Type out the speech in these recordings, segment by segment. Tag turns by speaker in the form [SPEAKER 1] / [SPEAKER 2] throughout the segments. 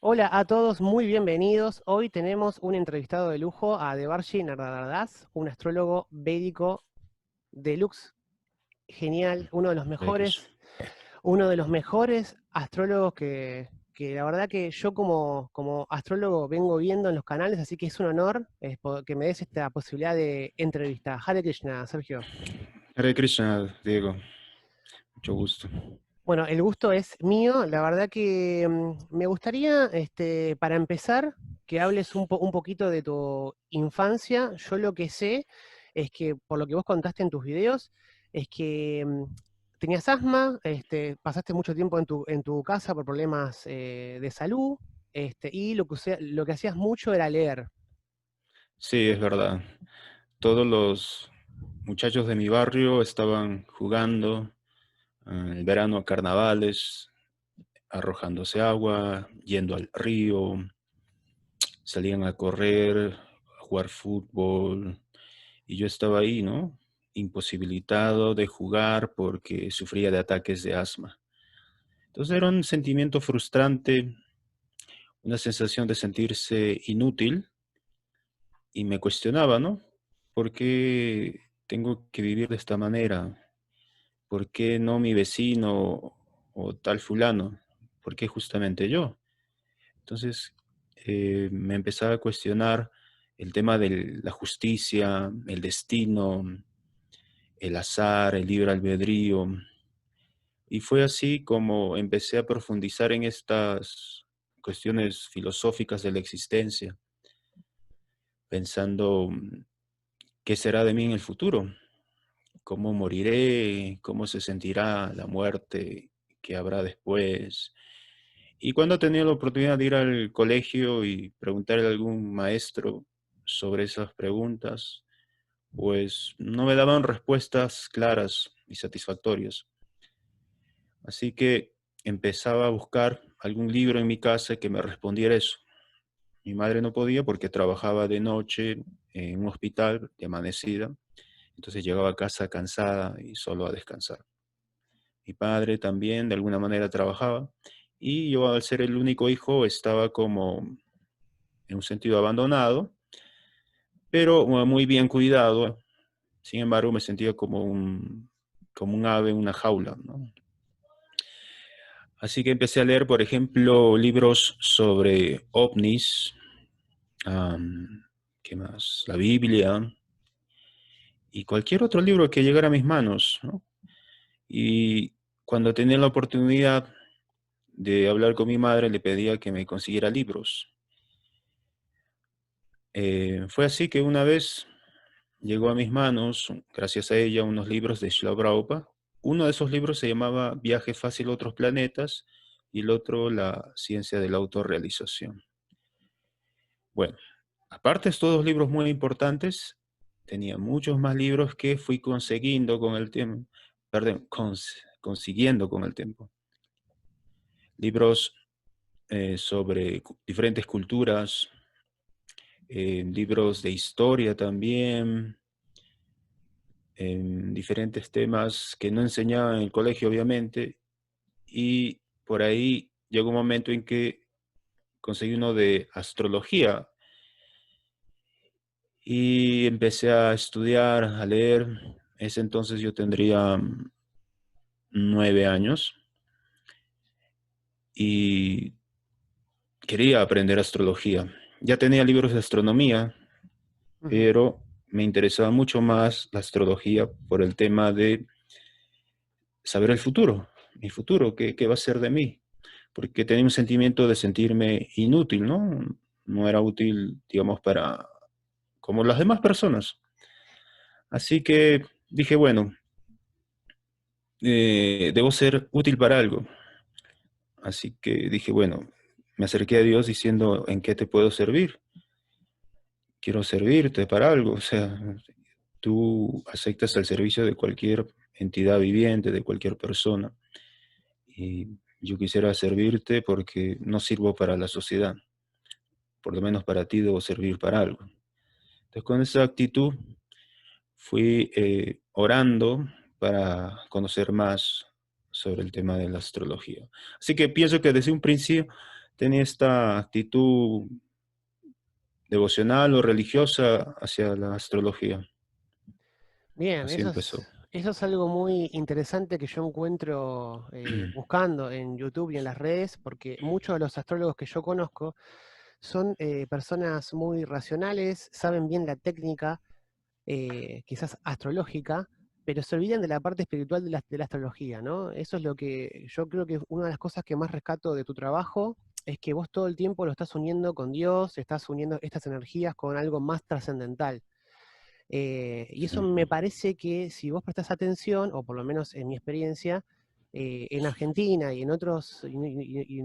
[SPEAKER 1] Hola a todos, muy bienvenidos. Hoy tenemos un entrevistado de lujo a Devarshi Nardadas, un astrólogo védico deluxe, genial,
[SPEAKER 2] Hare Krishna.
[SPEAKER 1] uno de los mejores astrólogos que la verdad que yo como astrólogo vengo viendo en los canales, así que es un honor que me des esta posibilidad de entrevista. Hare Krishna, Sergio.
[SPEAKER 2] Hare Krishna, Diego. Mucho gusto.
[SPEAKER 1] Bueno, el gusto es mío. La verdad que me gustaría, para empezar, que hables un poquito de tu infancia. Yo lo que sé es que, por lo que vos contaste en tus videos, es que tenías asma, pasaste mucho tiempo en tu casa por problemas de salud, y lo que hacías mucho era leer.
[SPEAKER 2] Sí, es verdad. Todos los muchachos de mi barrio estaban jugando en el verano a carnavales, arrojándose agua, yendo al río, salían a correr, a jugar fútbol, y yo estaba ahí, ¿no? Imposibilitado de jugar porque sufría de ataques de asma. Entonces era un sentimiento frustrante, una sensación de sentirse inútil y me cuestionaba, ¿no? ¿Por qué tengo que vivir de esta manera? ¿Por qué no mi vecino o tal fulano? ¿Por qué justamente yo? Entonces me empezaba a cuestionar el tema de la justicia, el destino, el azar, el libre albedrío. Y fue así como empecé a profundizar en estas cuestiones filosóficas de la existencia, pensando qué será de mí en el futuro, cómo moriré, cómo se sentirá la muerte, qué habrá después. Y cuando tenía la oportunidad de ir al colegio y preguntarle a algún maestro sobre esas preguntas, pues no me daban respuestas claras y satisfactorias. Así que empezaba a buscar algún libro en mi casa que me respondiera eso. Mi madre no podía porque trabajaba de noche en un hospital de amanecida, entonces llegaba a casa cansada y solo a descansar. Mi padre también de alguna manera trabajaba y yo al ser el único hijo estaba como en un sentido abandonado, pero muy bien cuidado. Sin embargo, me sentía como un ave en una jaula, ¿no? Así que empecé a leer, por ejemplo, libros sobre ovnis, ¿qué más? La Biblia y cualquier otro libro que llegara a mis manos, ¿no? Y cuando tenía la oportunidad de hablar con mi madre, le pedía que me consiguiera libros. Fue así que una vez llegó a mis manos, gracias a ella, unos libros de Srila Prabhupada. Uno de esos libros se llamaba Viaje fácil a otros planetas y el otro La ciencia de la autorrealización. Bueno, aparte de estos dos libros muy importantes, tenía muchos más libros que fui consiguiendo con el tiempo, perdón, consiguiendo con el tiempo. Libros sobre diferentes culturas, libros de historia también, diferentes temas que no enseñaba en el colegio, obviamente, y por ahí llegó un momento en que conseguí uno de astrología y empecé a estudiar, a leer. Ese entonces yo tendría 9 años y quería aprender astrología. Ya tenía libros de astronomía,
[SPEAKER 1] Ujú.
[SPEAKER 2] pero me interesaba mucho más la astrología por el tema de saber el futuro, qué va a ser de mí, porque tenía un sentimiento de sentirme inútil, ¿no? No era útil, digamos, para como las demás personas. Así que dije, bueno, debo ser útil para algo. Así que dije, bueno, me acerqué a Dios diciendo, ¿en qué te puedo servir? Quiero servirte para algo. O sea, tú aceptas el servicio de cualquier entidad viviente, de cualquier persona. Y yo quisiera servirte porque no sirvo para la sociedad. Por lo menos para ti debo servir para algo. Entonces, con esa actitud fui orando para conocer más sobre el tema de la astrología. Así que pienso que desde un principio tenía esta actitud devocional o religiosa hacia la astrología.
[SPEAKER 1] Bien,
[SPEAKER 2] Así empezó.
[SPEAKER 1] eso es algo muy interesante que yo encuentro buscando en YouTube y en las redes, porque muchos de los astrólogos que yo conozco son personas muy racionales, saben bien la técnica, quizás astrológica, pero se olvidan de la parte espiritual de la astrología, ¿no? Eso es lo que yo creo que una de las cosas que más rescato de tu trabajo es que vos todo el tiempo lo estás uniendo con Dios, estás uniendo estas energías con algo más trascendental. Y eso
[SPEAKER 2] Sí.
[SPEAKER 1] me parece que si vos prestás atención, o por lo menos en mi experiencia, en Argentina y en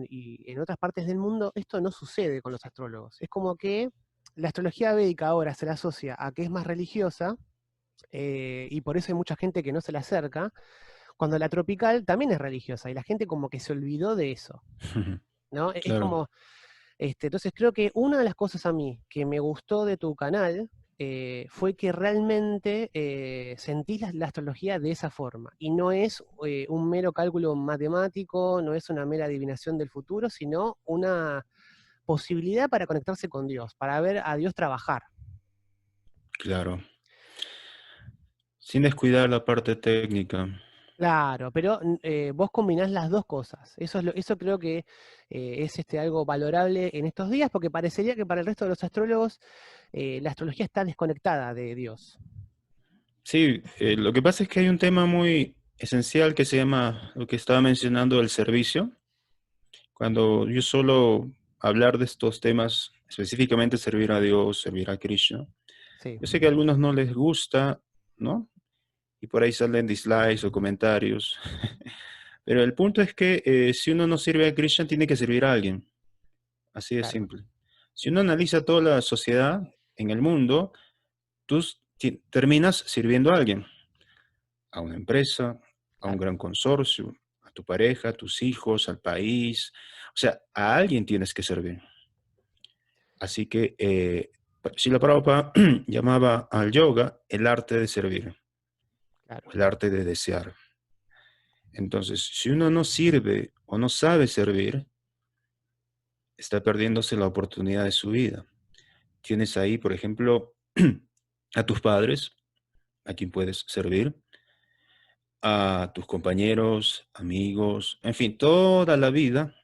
[SPEAKER 1] y en otras partes del mundo, esto no sucede con los astrólogos. Es como que la astrología védica ahora se la asocia a que es más religiosa, y por eso hay mucha gente que no se le acerca, cuando la tropical también es religiosa, y la gente como que se olvidó de eso, ¿no? Es
[SPEAKER 2] Claro,
[SPEAKER 1] como, entonces creo que una de las cosas a mí que me gustó de tu canal fue que realmente sentís la astrología de esa forma. Y no es un mero cálculo matemático, no es una mera adivinación del futuro, sino una posibilidad para conectarse con Dios, para ver a Dios trabajar.
[SPEAKER 2] claro. Sin descuidar la parte técnica.
[SPEAKER 1] Claro, pero vos combinás las dos cosas. Eso creo que es algo valorable en estos días, porque parecería que para el resto de los astrólogos la astrología está desconectada de Dios.
[SPEAKER 2] Sí, lo que pasa es que hay un tema muy esencial que se llama, lo que estaba mencionando, el servicio. Cuando yo suelo hablar de estos temas, específicamente servir a Dios, servir a Krishna,
[SPEAKER 1] Sí,
[SPEAKER 2] yo sé que a algunos no les gusta, ¿no? Y por ahí salen dislikes o comentarios. Pero el punto es que si uno no sirve a Krishna, tiene que servir a alguien. Así de
[SPEAKER 1] claro,
[SPEAKER 2] simple. Si uno analiza toda la sociedad en el mundo, tú terminas sirviendo a alguien, a una empresa, a un
[SPEAKER 1] claro.
[SPEAKER 2] gran consorcio, a tu pareja, a tus hijos, al país. O sea, a alguien tienes que servir. Así que Srila Prabhupada llamaba al yoga el arte de servir,
[SPEAKER 1] Claro.
[SPEAKER 2] el arte de desear. Entonces, si uno no sirve o no sabe servir, está perdiéndose la oportunidad de su vida. Tienes ahí, por ejemplo, a tus padres, a quien puedes servir, a tus compañeros, amigos, en fin, toda la vida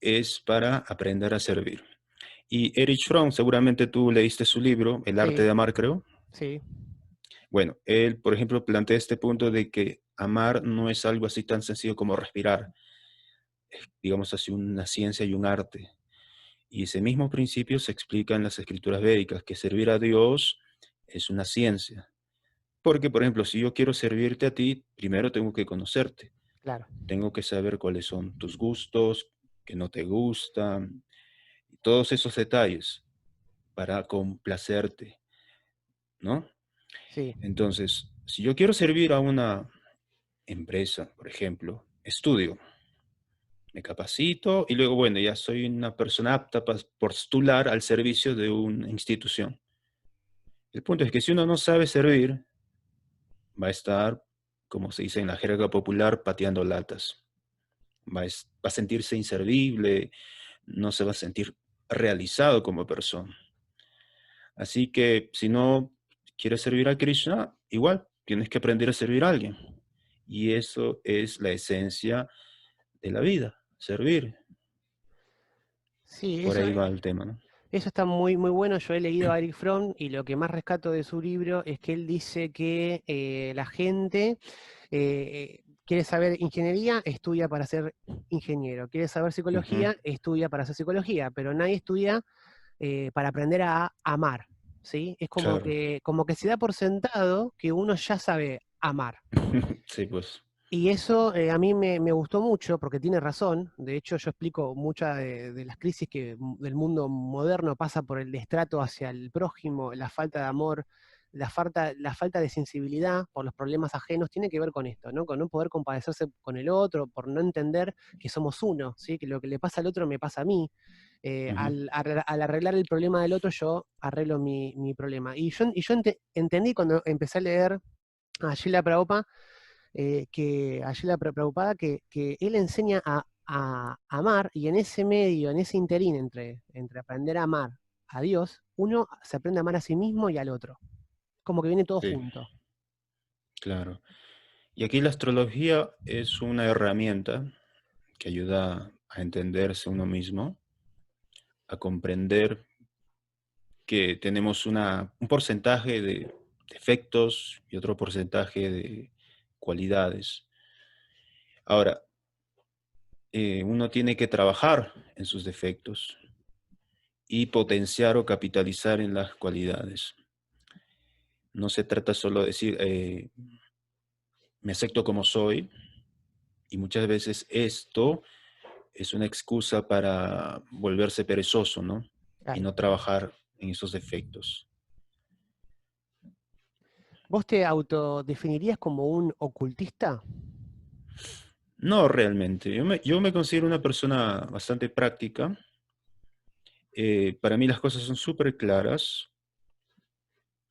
[SPEAKER 2] es para aprender a servir. Y Erich Fromm, seguramente tú leíste su libro, El arte
[SPEAKER 1] Sí,
[SPEAKER 2] de amar, creo.
[SPEAKER 1] sí,
[SPEAKER 2] Bueno, él, por ejemplo, plantea este punto de que amar no es algo así tan sencillo como respirar, es, digamos así, una ciencia y un arte. Y ese mismo principio se explica en las escrituras védicas, que servir a Dios es una ciencia. Porque, por ejemplo, si yo quiero servirte a ti, primero tengo que conocerte.
[SPEAKER 1] claro.
[SPEAKER 2] Tengo que saber cuáles son tus gustos, que no te gustan, y todos esos detalles para complacerte, ¿no?
[SPEAKER 1] Sí,
[SPEAKER 2] Entonces, si yo quiero servir a una empresa, por ejemplo, estudio, me capacito y luego, bueno, ya soy una persona apta para postular al servicio de una institución. El punto es que si uno no sabe servir, va a estar, como se dice en la jerga popular, pateando latas. Va a sentirse inservible, no se va a sentir realizado como persona. Así que si no quieres servir a Krishna, igual tienes que aprender a servir a alguien. Y eso es la esencia de la vida, servir.
[SPEAKER 1] sí,
[SPEAKER 2] Por ahí va el tema, ¿no?
[SPEAKER 1] eso está muy, muy bueno. Yo he leído a Eric Fromm y lo que más rescato de su libro es que él dice que la gente quiere saber ingeniería, estudia para ser ingeniero. Quiere saber
[SPEAKER 2] Ujú,
[SPEAKER 1] psicología, estudia para hacer psicología, pero nadie estudia para aprender a amar, ¿sí? Es
[SPEAKER 2] claro.
[SPEAKER 1] como que se da por sentado que uno ya sabe amar.
[SPEAKER 2] Sí, pues.
[SPEAKER 1] Y eso a mí me gustó mucho porque tiene razón. De hecho, yo explico muchas de las crisis del mundo moderno pasa por el destrato hacia el prójimo, la falta de amor, la falta de sensibilidad por los problemas ajenos, tiene que ver con esto, ¿no? Con no poder compadecerse con el otro, por no entender que somos uno, ¿sí? Que lo que le pasa al otro me pasa a mí.
[SPEAKER 2] Ujú,
[SPEAKER 1] Al arreglar el problema del otro, yo arreglo mi problema. Y yo entendí cuando empecé a leer a Srila Prabhupada que Ayala Prabhupada, que él enseña a a amar, y en ese medio, en ese interín entre aprender a amar a Dios, uno se aprende a amar a sí mismo y al otro. Como que viene todo
[SPEAKER 2] Sí,
[SPEAKER 1] junto.
[SPEAKER 2] claro. Y aquí la astrología es una herramienta que ayuda a entenderse uno mismo, a comprender que tenemos un porcentaje de defectos y otro porcentaje de cualidades. Ahora, uno tiene que trabajar en sus defectos y potenciar o capitalizar en las cualidades. No se trata solo de decir, me acepto como soy, y muchas veces esto es una excusa para volverse perezoso, ¿no? Y
[SPEAKER 1] Claro.
[SPEAKER 2] no trabajar en esos defectos.
[SPEAKER 1] ¿Vos te autodefinirías como un ocultista?
[SPEAKER 2] No realmente. Yo me considero una persona bastante práctica. Para mí las cosas son súper claras.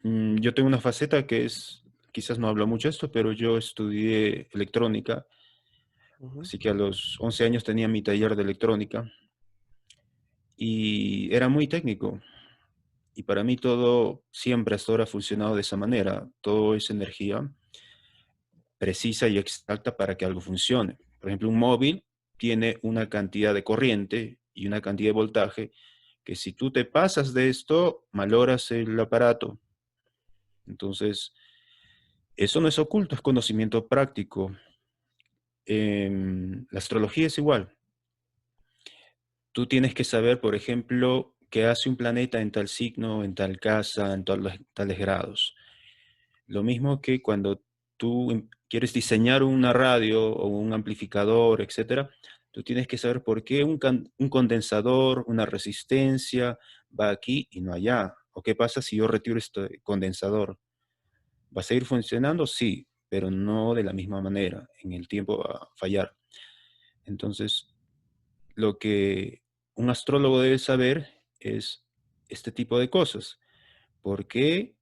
[SPEAKER 2] Yo tengo una faceta que es, quizás no hablo mucho de esto, pero yo estudié electrónica,
[SPEAKER 1] Ujú.
[SPEAKER 2] así que a los 11 años tenía mi taller de electrónica y era muy técnico. Y para mí todo siempre hasta ahora ha funcionado de esa manera. Todo es energía precisa y exacta para que algo funcione. Por ejemplo, un móvil tiene una cantidad de corriente y una cantidad de voltaje que si tú te pasas de esto, maloras el aparato. Entonces, eso no es oculto, es conocimiento práctico. La astrología es igual. Tú tienes que saber, por ejemplo, qué hace un planeta en tal signo, en tal casa, en tales grados. Lo mismo que cuando tú quieres diseñar una radio o un amplificador, etcétera, tú tienes que saber por qué un condensador, una resistencia va aquí y no allá. ¿O qué pasa si yo retiro este condensador? ¿Va a seguir funcionando? Sí, pero no de la misma manera. En el tiempo va a fallar. Entonces, lo que un astrólogo debe saber es este tipo de cosas. ¿Por qué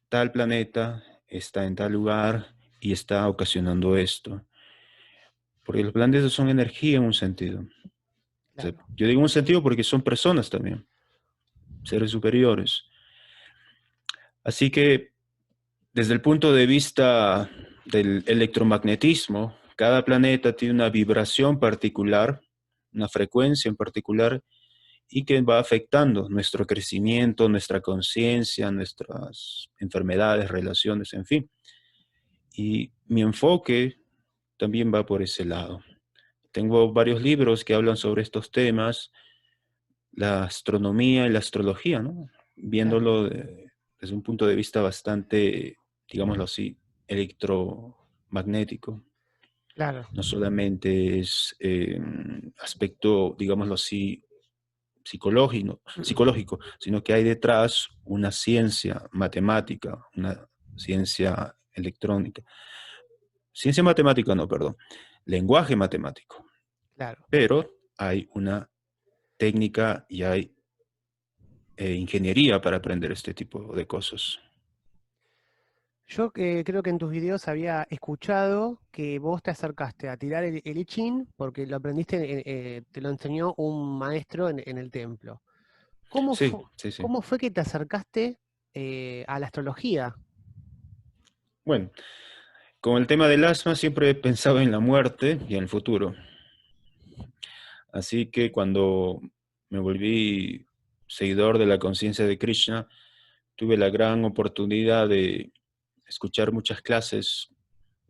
[SPEAKER 2] tal planeta está en tal lugar y está ocasionando esto? Porque los planetas son energía en un sentido. O sea,
[SPEAKER 1] Claro,
[SPEAKER 2] yo digo un sentido porque son personas también, seres superiores. Así que desde el punto de vista del electromagnetismo, cada planeta tiene una vibración particular, una frecuencia en particular, y que va afectando nuestro crecimiento, nuestra conciencia, nuestras enfermedades, relaciones, en fin. Y mi enfoque también va por ese lado. Tengo varios libros que hablan sobre estos temas, la astronomía y la astrología, ¿no?
[SPEAKER 1] claro,
[SPEAKER 2] Viéndolo desde un punto de vista bastante, digámoslo así, electromagnético.
[SPEAKER 1] claro,
[SPEAKER 2] No solamente es aspecto, digámoslo así, psicológico, sino que hay detrás una ciencia matemática, una ciencia electrónica. Ciencia matemática, no, perdón. Lenguaje matemático.
[SPEAKER 1] claro.
[SPEAKER 2] Pero hay una técnica y hay ingeniería para aprender este tipo de cosas.
[SPEAKER 1] Yo creo que en tus videos había escuchado que vos te acercaste a tirar el I Ching porque lo aprendiste, te lo enseñó un maestro en el templo. ¿Cómo,
[SPEAKER 2] Sí, sí, sí.
[SPEAKER 1] cómo fue que te acercaste a la astrología?
[SPEAKER 2] Bueno, con el tema del asma siempre he pensado en la muerte y en el futuro. Así que cuando me volví seguidor de la conciencia de Krishna, tuve la gran oportunidad de escuchar muchas clases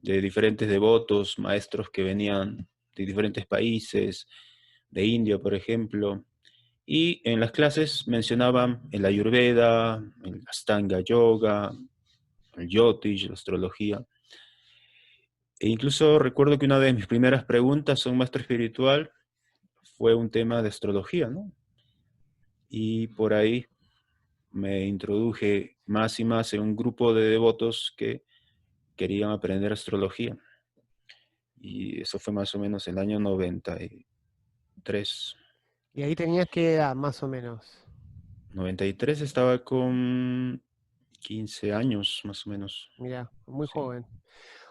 [SPEAKER 2] de diferentes devotos, maestros que venían de diferentes países, de India, por ejemplo, y en las clases mencionaban el Ayurveda, el Astanga Yoga, el Jyotish, la astrología. E incluso recuerdo que una de mis primeras preguntas a un maestro espiritual fue un tema de astrología, ¿no? Y por ahí me introduje más y más en un grupo de devotos que querían aprender astrología. Y eso fue más o menos el año 93.
[SPEAKER 1] Y ahí tenías que edad, más o menos.
[SPEAKER 2] 93 estaba con 15 años, más o menos.
[SPEAKER 1] Mirá, muy
[SPEAKER 2] Sí.
[SPEAKER 1] joven.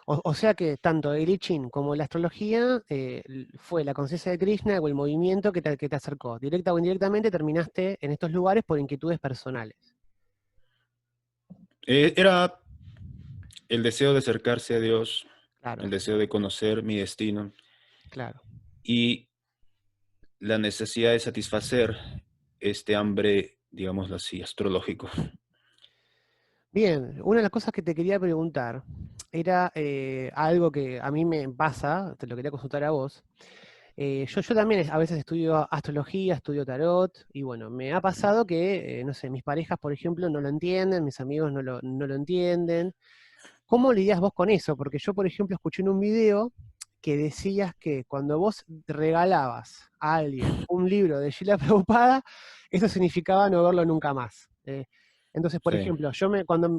[SPEAKER 1] O sea que tanto el I Ching como la astrología fue la conciencia de Krishna o el movimiento que te acercó. Directa o indirectamente terminaste en estos lugares por inquietudes personales.
[SPEAKER 2] Era el deseo de acercarse a Dios,
[SPEAKER 1] Claro,
[SPEAKER 2] el deseo de conocer mi destino
[SPEAKER 1] claro.
[SPEAKER 2] y la necesidad de satisfacer este hambre, digámoslo así, astrológico.
[SPEAKER 1] Bien, una de las cosas que te quería preguntar era algo que a mí me pasa, te lo quería consultar a vos. Yo también a veces estudio astrología, estudio tarot, y bueno, me ha pasado que, no sé, mis parejas, por ejemplo, no lo entienden, mis amigos no lo entienden. ¿Cómo lidias vos con eso? Porque yo, por ejemplo, escuché en un video que decías que cuando vos regalabas a alguien un libro de Sheila Prabhupada, eso significaba no verlo nunca más. Entonces, por
[SPEAKER 2] Sí,
[SPEAKER 1] ejemplo,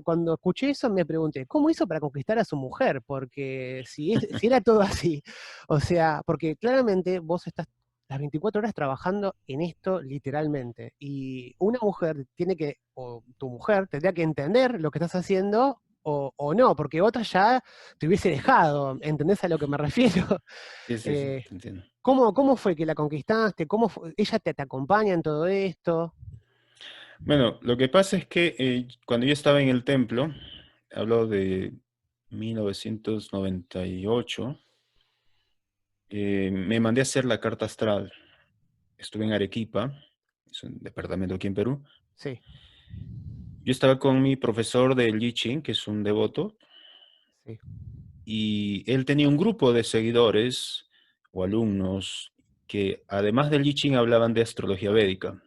[SPEAKER 1] cuando escuché eso me pregunté, ¿cómo hizo para conquistar a su mujer? Porque si era todo así, o sea, porque claramente vos estás las 24 horas trabajando en esto literalmente, y una mujer tiene que, o tu mujer tendría que entender lo que estás haciendo o no, porque otra ya te hubiese dejado, ¿entendés a lo que me refiero?
[SPEAKER 2] sí, sí, sí,
[SPEAKER 1] Eh,
[SPEAKER 2] te entiendo.
[SPEAKER 1] cómo fue que la conquistaste? ¿Ella te acompaña en todo esto?
[SPEAKER 2] Bueno, lo que pasa es que cuando yo estaba en el templo, hablo de 1998, me mandé a hacer la carta astral. Estuve en Arequipa, es un departamento aquí en Perú.
[SPEAKER 1] Sí,
[SPEAKER 2] Yo estaba con mi profesor de I Ching, que es un devoto,
[SPEAKER 1] sí.
[SPEAKER 2] y él tenía un grupo de seguidores o alumnos que además del I Ching hablaban de astrología védica.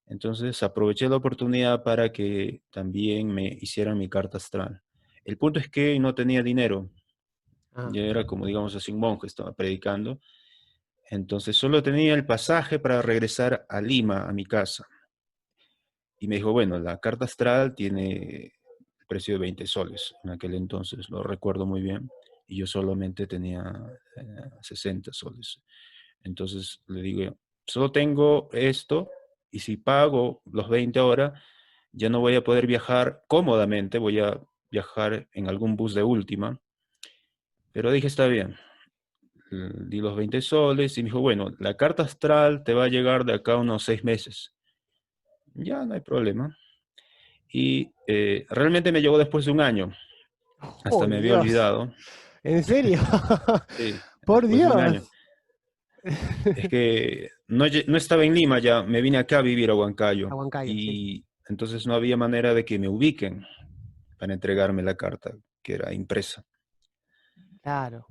[SPEAKER 2] Entonces aproveché la oportunidad para que también me hicieran mi carta astral. El punto es que no tenía dinero.
[SPEAKER 1] Ah,
[SPEAKER 2] Yo era como, digamos así, un monje, estaba predicando. Entonces solo tenía el pasaje para regresar a Lima, a mi casa. Y me dijo, bueno, la carta astral tiene el precio de 20 soles. En aquel entonces lo recuerdo muy bien. Y yo solamente tenía 60 soles. Entonces le digo, solo tengo esto y si pago los 20 ahora, ya no voy a poder viajar cómodamente, voy a viajar en algún bus de última. Pero dije, está bien. Di los 20 soles y me dijo, bueno, la carta astral te va a llegar de acá a unos 6 meses. Ya, no hay problema. Y realmente me llegó después de un año. Hasta
[SPEAKER 1] ¡oh,
[SPEAKER 2] me había
[SPEAKER 1] Dios!
[SPEAKER 2] olvidado.
[SPEAKER 1] ¿En serio?
[SPEAKER 2] Sí,
[SPEAKER 1] ¡Por
[SPEAKER 2] después de un año.
[SPEAKER 1] Dios!
[SPEAKER 2] Es que no estaba en Lima ya, me vine acá a vivir a
[SPEAKER 1] A
[SPEAKER 2] Huancayo.
[SPEAKER 1] Huancayo, sí.
[SPEAKER 2] Y entonces no había manera de que me ubiquen para entregarme la carta, que era impresa.
[SPEAKER 1] Claro.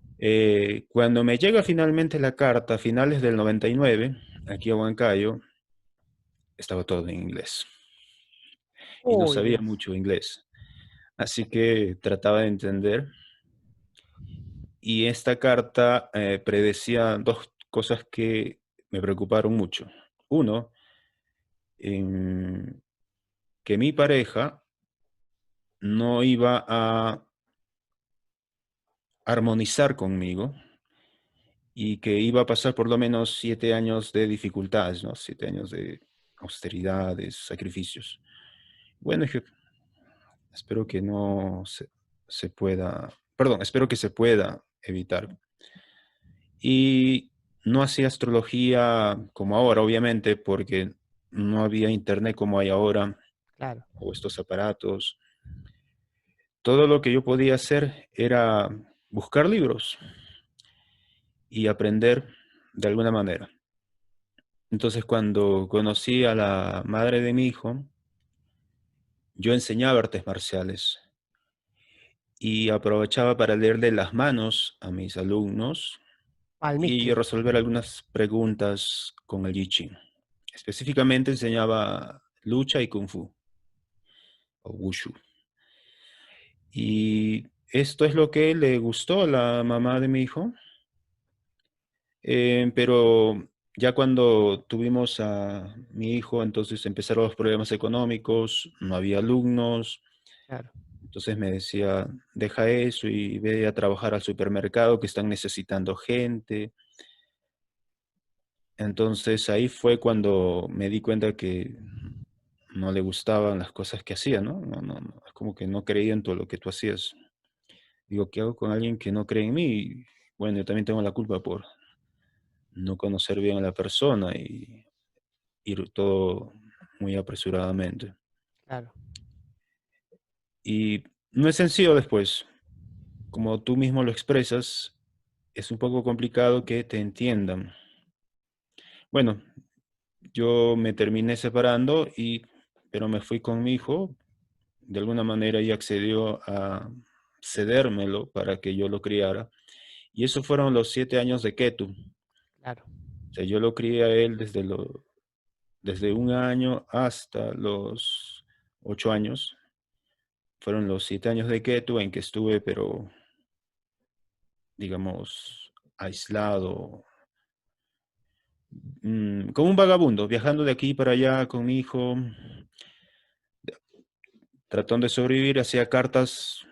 [SPEAKER 2] Cuando me llega finalmente la carta, a finales del 99, aquí a Huancayo, estaba todo en inglés. Y no
[SPEAKER 1] ¡Uy,
[SPEAKER 2] sabía
[SPEAKER 1] Dios!
[SPEAKER 2] mucho inglés. Así que trataba de entender. Y esta carta predecía dos cosas que me preocuparon mucho. Uno, en que mi pareja no iba a armonizar conmigo y que iba a pasar por lo menos 7 años de dificultades, ¿no? 7 años de austeridades, sacrificios. Bueno, dije, espero que no se pueda, perdón, espero que se pueda evitar. Y no hacía astrología como ahora, obviamente, porque no había internet como hay ahora,
[SPEAKER 1] Claro,
[SPEAKER 2] o estos aparatos. Todo lo que yo podía hacer era buscar libros y aprender de alguna manera. Entonces, cuando conocí a la madre de mi hijo, yo enseñaba artes marciales y aprovechaba para leerle las manos a mis alumnos y
[SPEAKER 1] palmiste.
[SPEAKER 2] resolver algunas preguntas con el I Ching. Específicamente enseñaba lucha y kung fu o wushu. Y esto es lo que le gustó a la mamá de mi hijo. Pero ya cuando tuvimos a mi hijo, entonces empezaron los problemas económicos, no había alumnos,
[SPEAKER 1] Claro.
[SPEAKER 2] entonces me decía, deja eso y ve a trabajar al supermercado que están necesitando gente. Entonces ahí fue cuando me di cuenta que no le gustaban las cosas que hacía, ¿no? Es como que no creía en todo lo que tú hacías. Digo, ¿qué hago con alguien que no cree en mí? Y, bueno, yo también tengo la culpa por no conocer bien a la persona y ir todo muy apresuradamente.
[SPEAKER 1] Claro,
[SPEAKER 2] Y no es sencillo después, como tú mismo lo expresas, es un poco complicado que te entiendan. Bueno, yo me terminé separando pero me fui con mi hijo, de alguna manera ella accedió a cedérmelo para que yo lo criara. Y eso fueron los 7 años de Ketu.
[SPEAKER 1] claro,
[SPEAKER 2] O sea, yo lo crié a él desde 1 año hasta los 8 años. Fueron los 7 años de Ketu en que estuve, pero digamos, aislado, como un vagabundo, viajando de aquí para allá con mi hijo, tratando de sobrevivir, hacía cartas,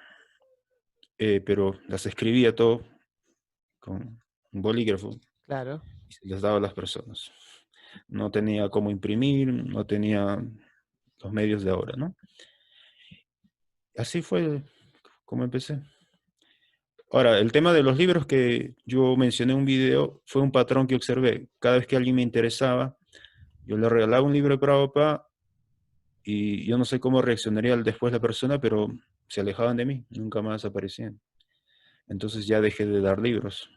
[SPEAKER 2] pero las escribía todo con un bolígrafo
[SPEAKER 1] claro,
[SPEAKER 2] y se las daba a las personas. No tenía cómo imprimir, no tenía los medios de ahora, ¿no? Así fue como empecé. Ahora, el tema de los libros que yo mencioné en un video fue un patrón que observé. Cada vez que alguien me interesaba, yo le regalaba un libro de Prabhupada y yo no sé cómo reaccionaría después la persona, pero se alejaban de mí, nunca más aparecían. Entonces ya dejé de dar libros.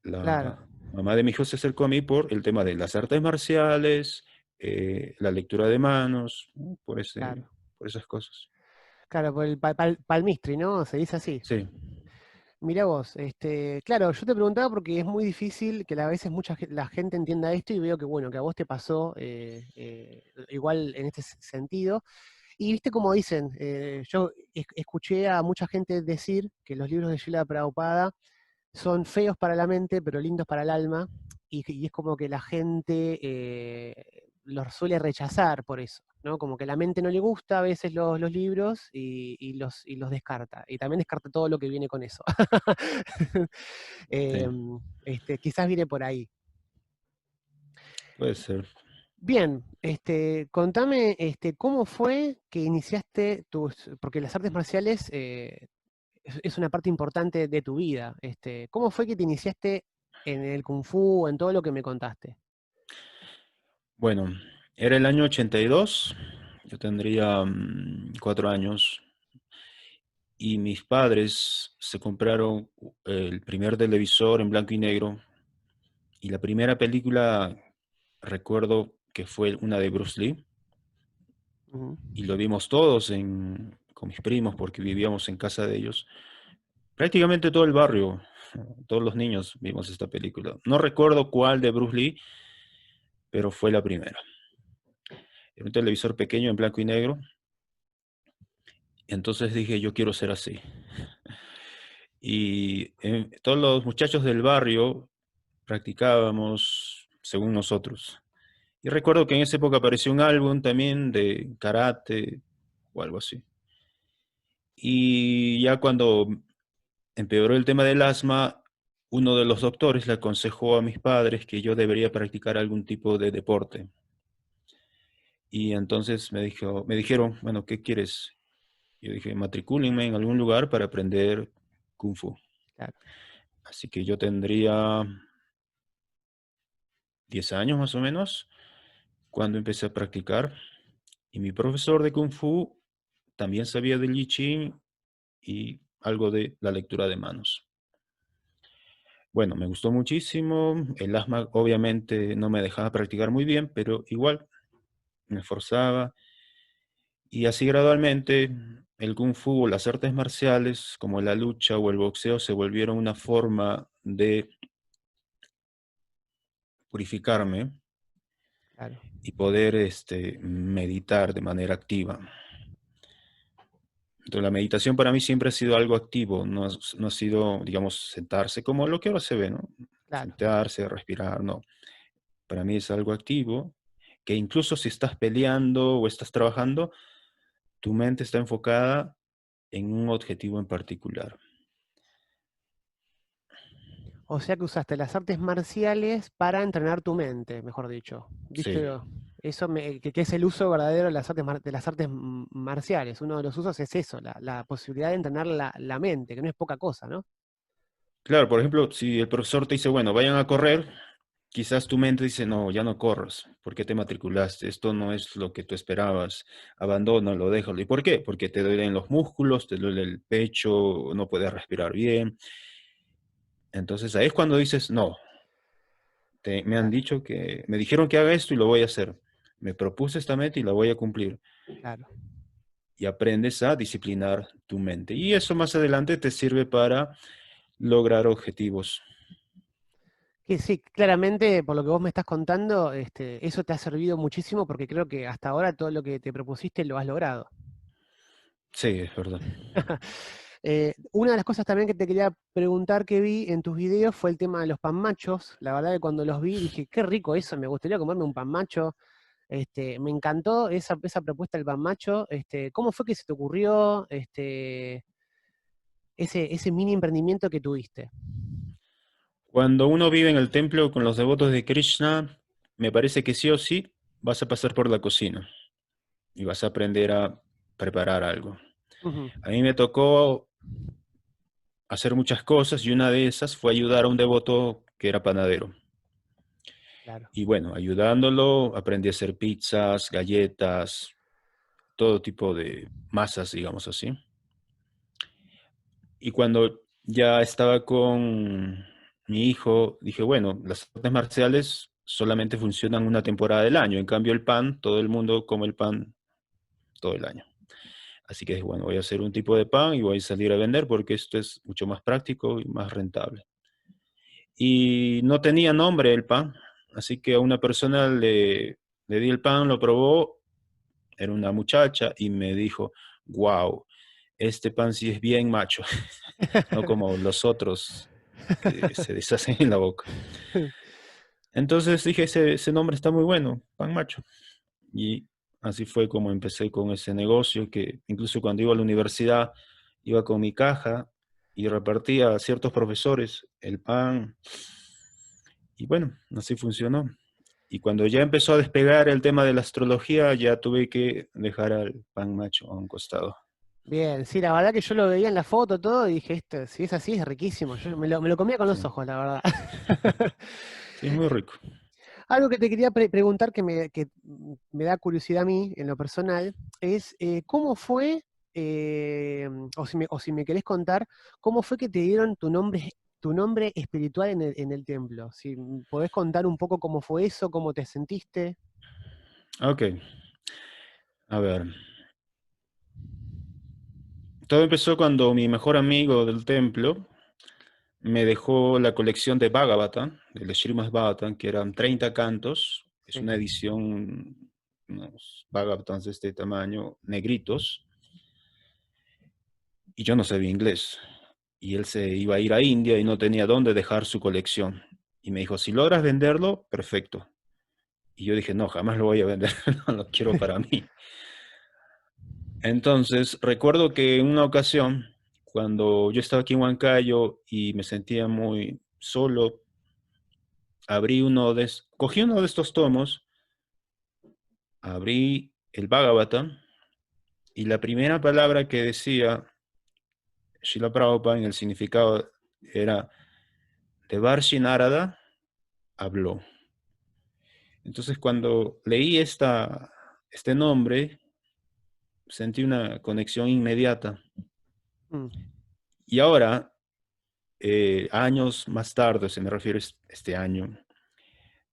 [SPEAKER 1] claro,
[SPEAKER 2] La mamá de mi hijo se acercó a mí por el tema de las artes marciales, la lectura de manos, ¿no?
[SPEAKER 1] claro.
[SPEAKER 2] Por esas cosas.
[SPEAKER 1] Claro, por el palmistri, ¿no? Se dice así.
[SPEAKER 2] Sí,
[SPEAKER 1] Mirá vos, claro, yo te preguntaba porque es muy difícil que a veces la gente entienda esto y veo que, bueno, que a vos te pasó igual en este sentido. Y viste como dicen, yo escuché a mucha gente decir que los libros de Srila Prabhupada son feos para la mente, pero lindos para el alma, y es como que la gente los suele rechazar por eso, ¿no? Como que la mente no le gusta a veces los libros y los descarta, y también descarta todo lo que viene con eso.
[SPEAKER 2] sí,
[SPEAKER 1] Quizás viene por ahí.
[SPEAKER 2] puede ser.
[SPEAKER 1] Bien, contame, cómo fue que iniciaste porque las artes marciales es una parte importante de tu vida. ¿Cómo fue que te iniciaste en el Kung Fu, en todo lo que me contaste?
[SPEAKER 2] Bueno, era el año 82, yo tendría 4 años, y mis padres se compraron el primer televisor en blanco y negro, y la primera película recuerdo que fue una de Bruce Lee,
[SPEAKER 1] Ujú.
[SPEAKER 2] y lo vimos todos con mis primos porque vivíamos en casa de ellos. Prácticamente todo el barrio, todos los niños vimos esta película. No recuerdo cuál de Bruce Lee, pero fue la primera. Era un televisor pequeño en blanco y negro. Entonces dije, yo quiero ser así. Y todos los muchachos del barrio practicábamos según nosotros. Y recuerdo que en esa época apareció un álbum también de karate o algo así. Y ya cuando empeoró el tema del asma, uno de los doctores le aconsejó a mis padres que yo debería practicar algún tipo de deporte. Y entonces me dijeron, bueno, ¿qué quieres? Yo dije, matricúlenme en algún lugar para aprender Kung Fu.
[SPEAKER 1] Claro.
[SPEAKER 2] Así que yo tendría 10 años más o menos cuando empecé a practicar. Y mi profesor de Kung Fu también sabía del I Ching y algo de la lectura de manos. Bueno, me gustó muchísimo. El asma obviamente no me dejaba practicar muy bien, pero igual me esforzaba. Y así gradualmente el Kung Fu o las artes marciales, como la lucha o el boxeo, se volvieron una forma de purificarme
[SPEAKER 1] Claro.
[SPEAKER 2] y poder meditar de manera activa. Entonces, la meditación para mí siempre ha sido algo activo, no ha sido, digamos, sentarse como lo que ahora se ve, ¿no?
[SPEAKER 1] Claro.
[SPEAKER 2] Sentarse, respirar, no. Para mí es algo activo, que incluso si estás peleando o estás trabajando, tu mente está enfocada en un objetivo en particular.
[SPEAKER 1] O sea que usaste las artes marciales para entrenar tu mente, mejor dicho.
[SPEAKER 2] Sí,
[SPEAKER 1] ¿Viste? Que es el uso verdadero de de las artes marciales. Uno de los usos es eso, la posibilidad de entrenar la mente, que no es poca cosa, ¿no?
[SPEAKER 2] Claro, por ejemplo, si el profesor te dice, bueno, vayan a correr, quizás tu mente dice, no, ya no corras. ¿Por qué te matriculaste? Esto no es lo que tú esperabas. Abandónalo, déjalo. ¿Y por qué? Porque te duelen los músculos, te duele el pecho, no puedes respirar bien. Entonces ahí es cuando dices, no, me han
[SPEAKER 1] Claro,
[SPEAKER 2] dicho que, me dijeron que haga esto y lo voy a hacer. Me propuse esta meta y la voy a cumplir.
[SPEAKER 1] claro.
[SPEAKER 2] Y aprendes a disciplinar tu mente. Y eso más adelante te sirve para lograr objetivos.
[SPEAKER 1] Que sí, claramente, por lo que vos me estás contando, eso te ha servido muchísimo porque creo que hasta ahora todo lo que te propusiste lo has logrado.
[SPEAKER 2] Sí, es verdad.
[SPEAKER 1] Una de las cosas también que te quería preguntar que vi en tus videos fue el tema de los pan machos. La verdad que cuando los vi dije, qué rico eso, me gustaría comerme un pan macho. Me encantó esa propuesta del pan macho. ¿Cómo fue que se te ocurrió ese mini emprendimiento que tuviste?
[SPEAKER 2] Cuando uno vive en el templo con los devotos de Krishna, me parece que sí o sí vas a pasar por la cocina y vas a aprender a preparar algo.
[SPEAKER 1] Ujú,
[SPEAKER 2] A mí me tocó hacer muchas cosas y una de esas fue ayudar a un devoto que era panadero.
[SPEAKER 1] claro.
[SPEAKER 2] Y bueno, ayudándolo aprendí a hacer pizzas, galletas, todo tipo de masas, digamos así. Y cuando ya estaba con mi hijo, dije, bueno, las artes marciales solamente funcionan una temporada del año, en cambio el pan, todo el mundo come el pan todo el año. Así que dije, bueno, voy a hacer un tipo de pan y voy a salir a vender porque esto es mucho más práctico y más rentable. Y no tenía nombre el pan, así que a una persona le di el pan, lo probó, era una muchacha y me dijo, wow, este pan sí es bien macho, no como los otros que se deshacen en la boca. Entonces dije, ese nombre está muy bueno, Pan Macho. Y así fue como empecé con ese negocio, que incluso cuando iba a la universidad, iba con mi caja y repartía a ciertos profesores el pan. Y bueno, así funcionó. Y cuando ya empezó a despegar el tema de la astrología, ya tuve que dejar al Pan Macho a un costado.
[SPEAKER 1] Bien, sí, la verdad que yo lo veía en la foto todo y dije, esto, si es así, es riquísimo. Yo me lo comía con los
[SPEAKER 2] Sí,
[SPEAKER 1] ojos, la verdad.
[SPEAKER 2] sí, es muy rico.
[SPEAKER 1] Algo que te quería preguntar que me da curiosidad a mí, en lo personal, es cómo fue, o si me querés contar, cómo fue que te dieron tu nombre espiritual en el templo. Si podés contar un poco cómo fue eso, cómo te sentiste.
[SPEAKER 2] Ok, a ver. Todo empezó cuando mi mejor amigo del templo me dejó la colección de Bhagavatam, del Srimad Bhagavatam, que eran 30 cantos. Es
[SPEAKER 1] Sí.
[SPEAKER 2] una edición, unos Bhagavatams de este tamaño, negritos, y yo no sabía inglés. Y él se iba a ir a India y no tenía dónde dejar su colección. Y me dijo, si logras venderlo, perfecto. Y yo dije, no, jamás lo voy a vender, no lo quiero para mí. Entonces, recuerdo que en una ocasión, cuando yo estaba aquí en Huancayo y me sentía muy solo, cogí uno de estos tomos, abrí el Bhagavatam y la primera palabra que decía Srila Prabhupada en el significado era Devarshi Narada habló. Entonces, cuando leí este nombre, sentí una conexión inmediata.
[SPEAKER 1] Mm.
[SPEAKER 2] Y ahora, años más tarde, se me refiero a este año,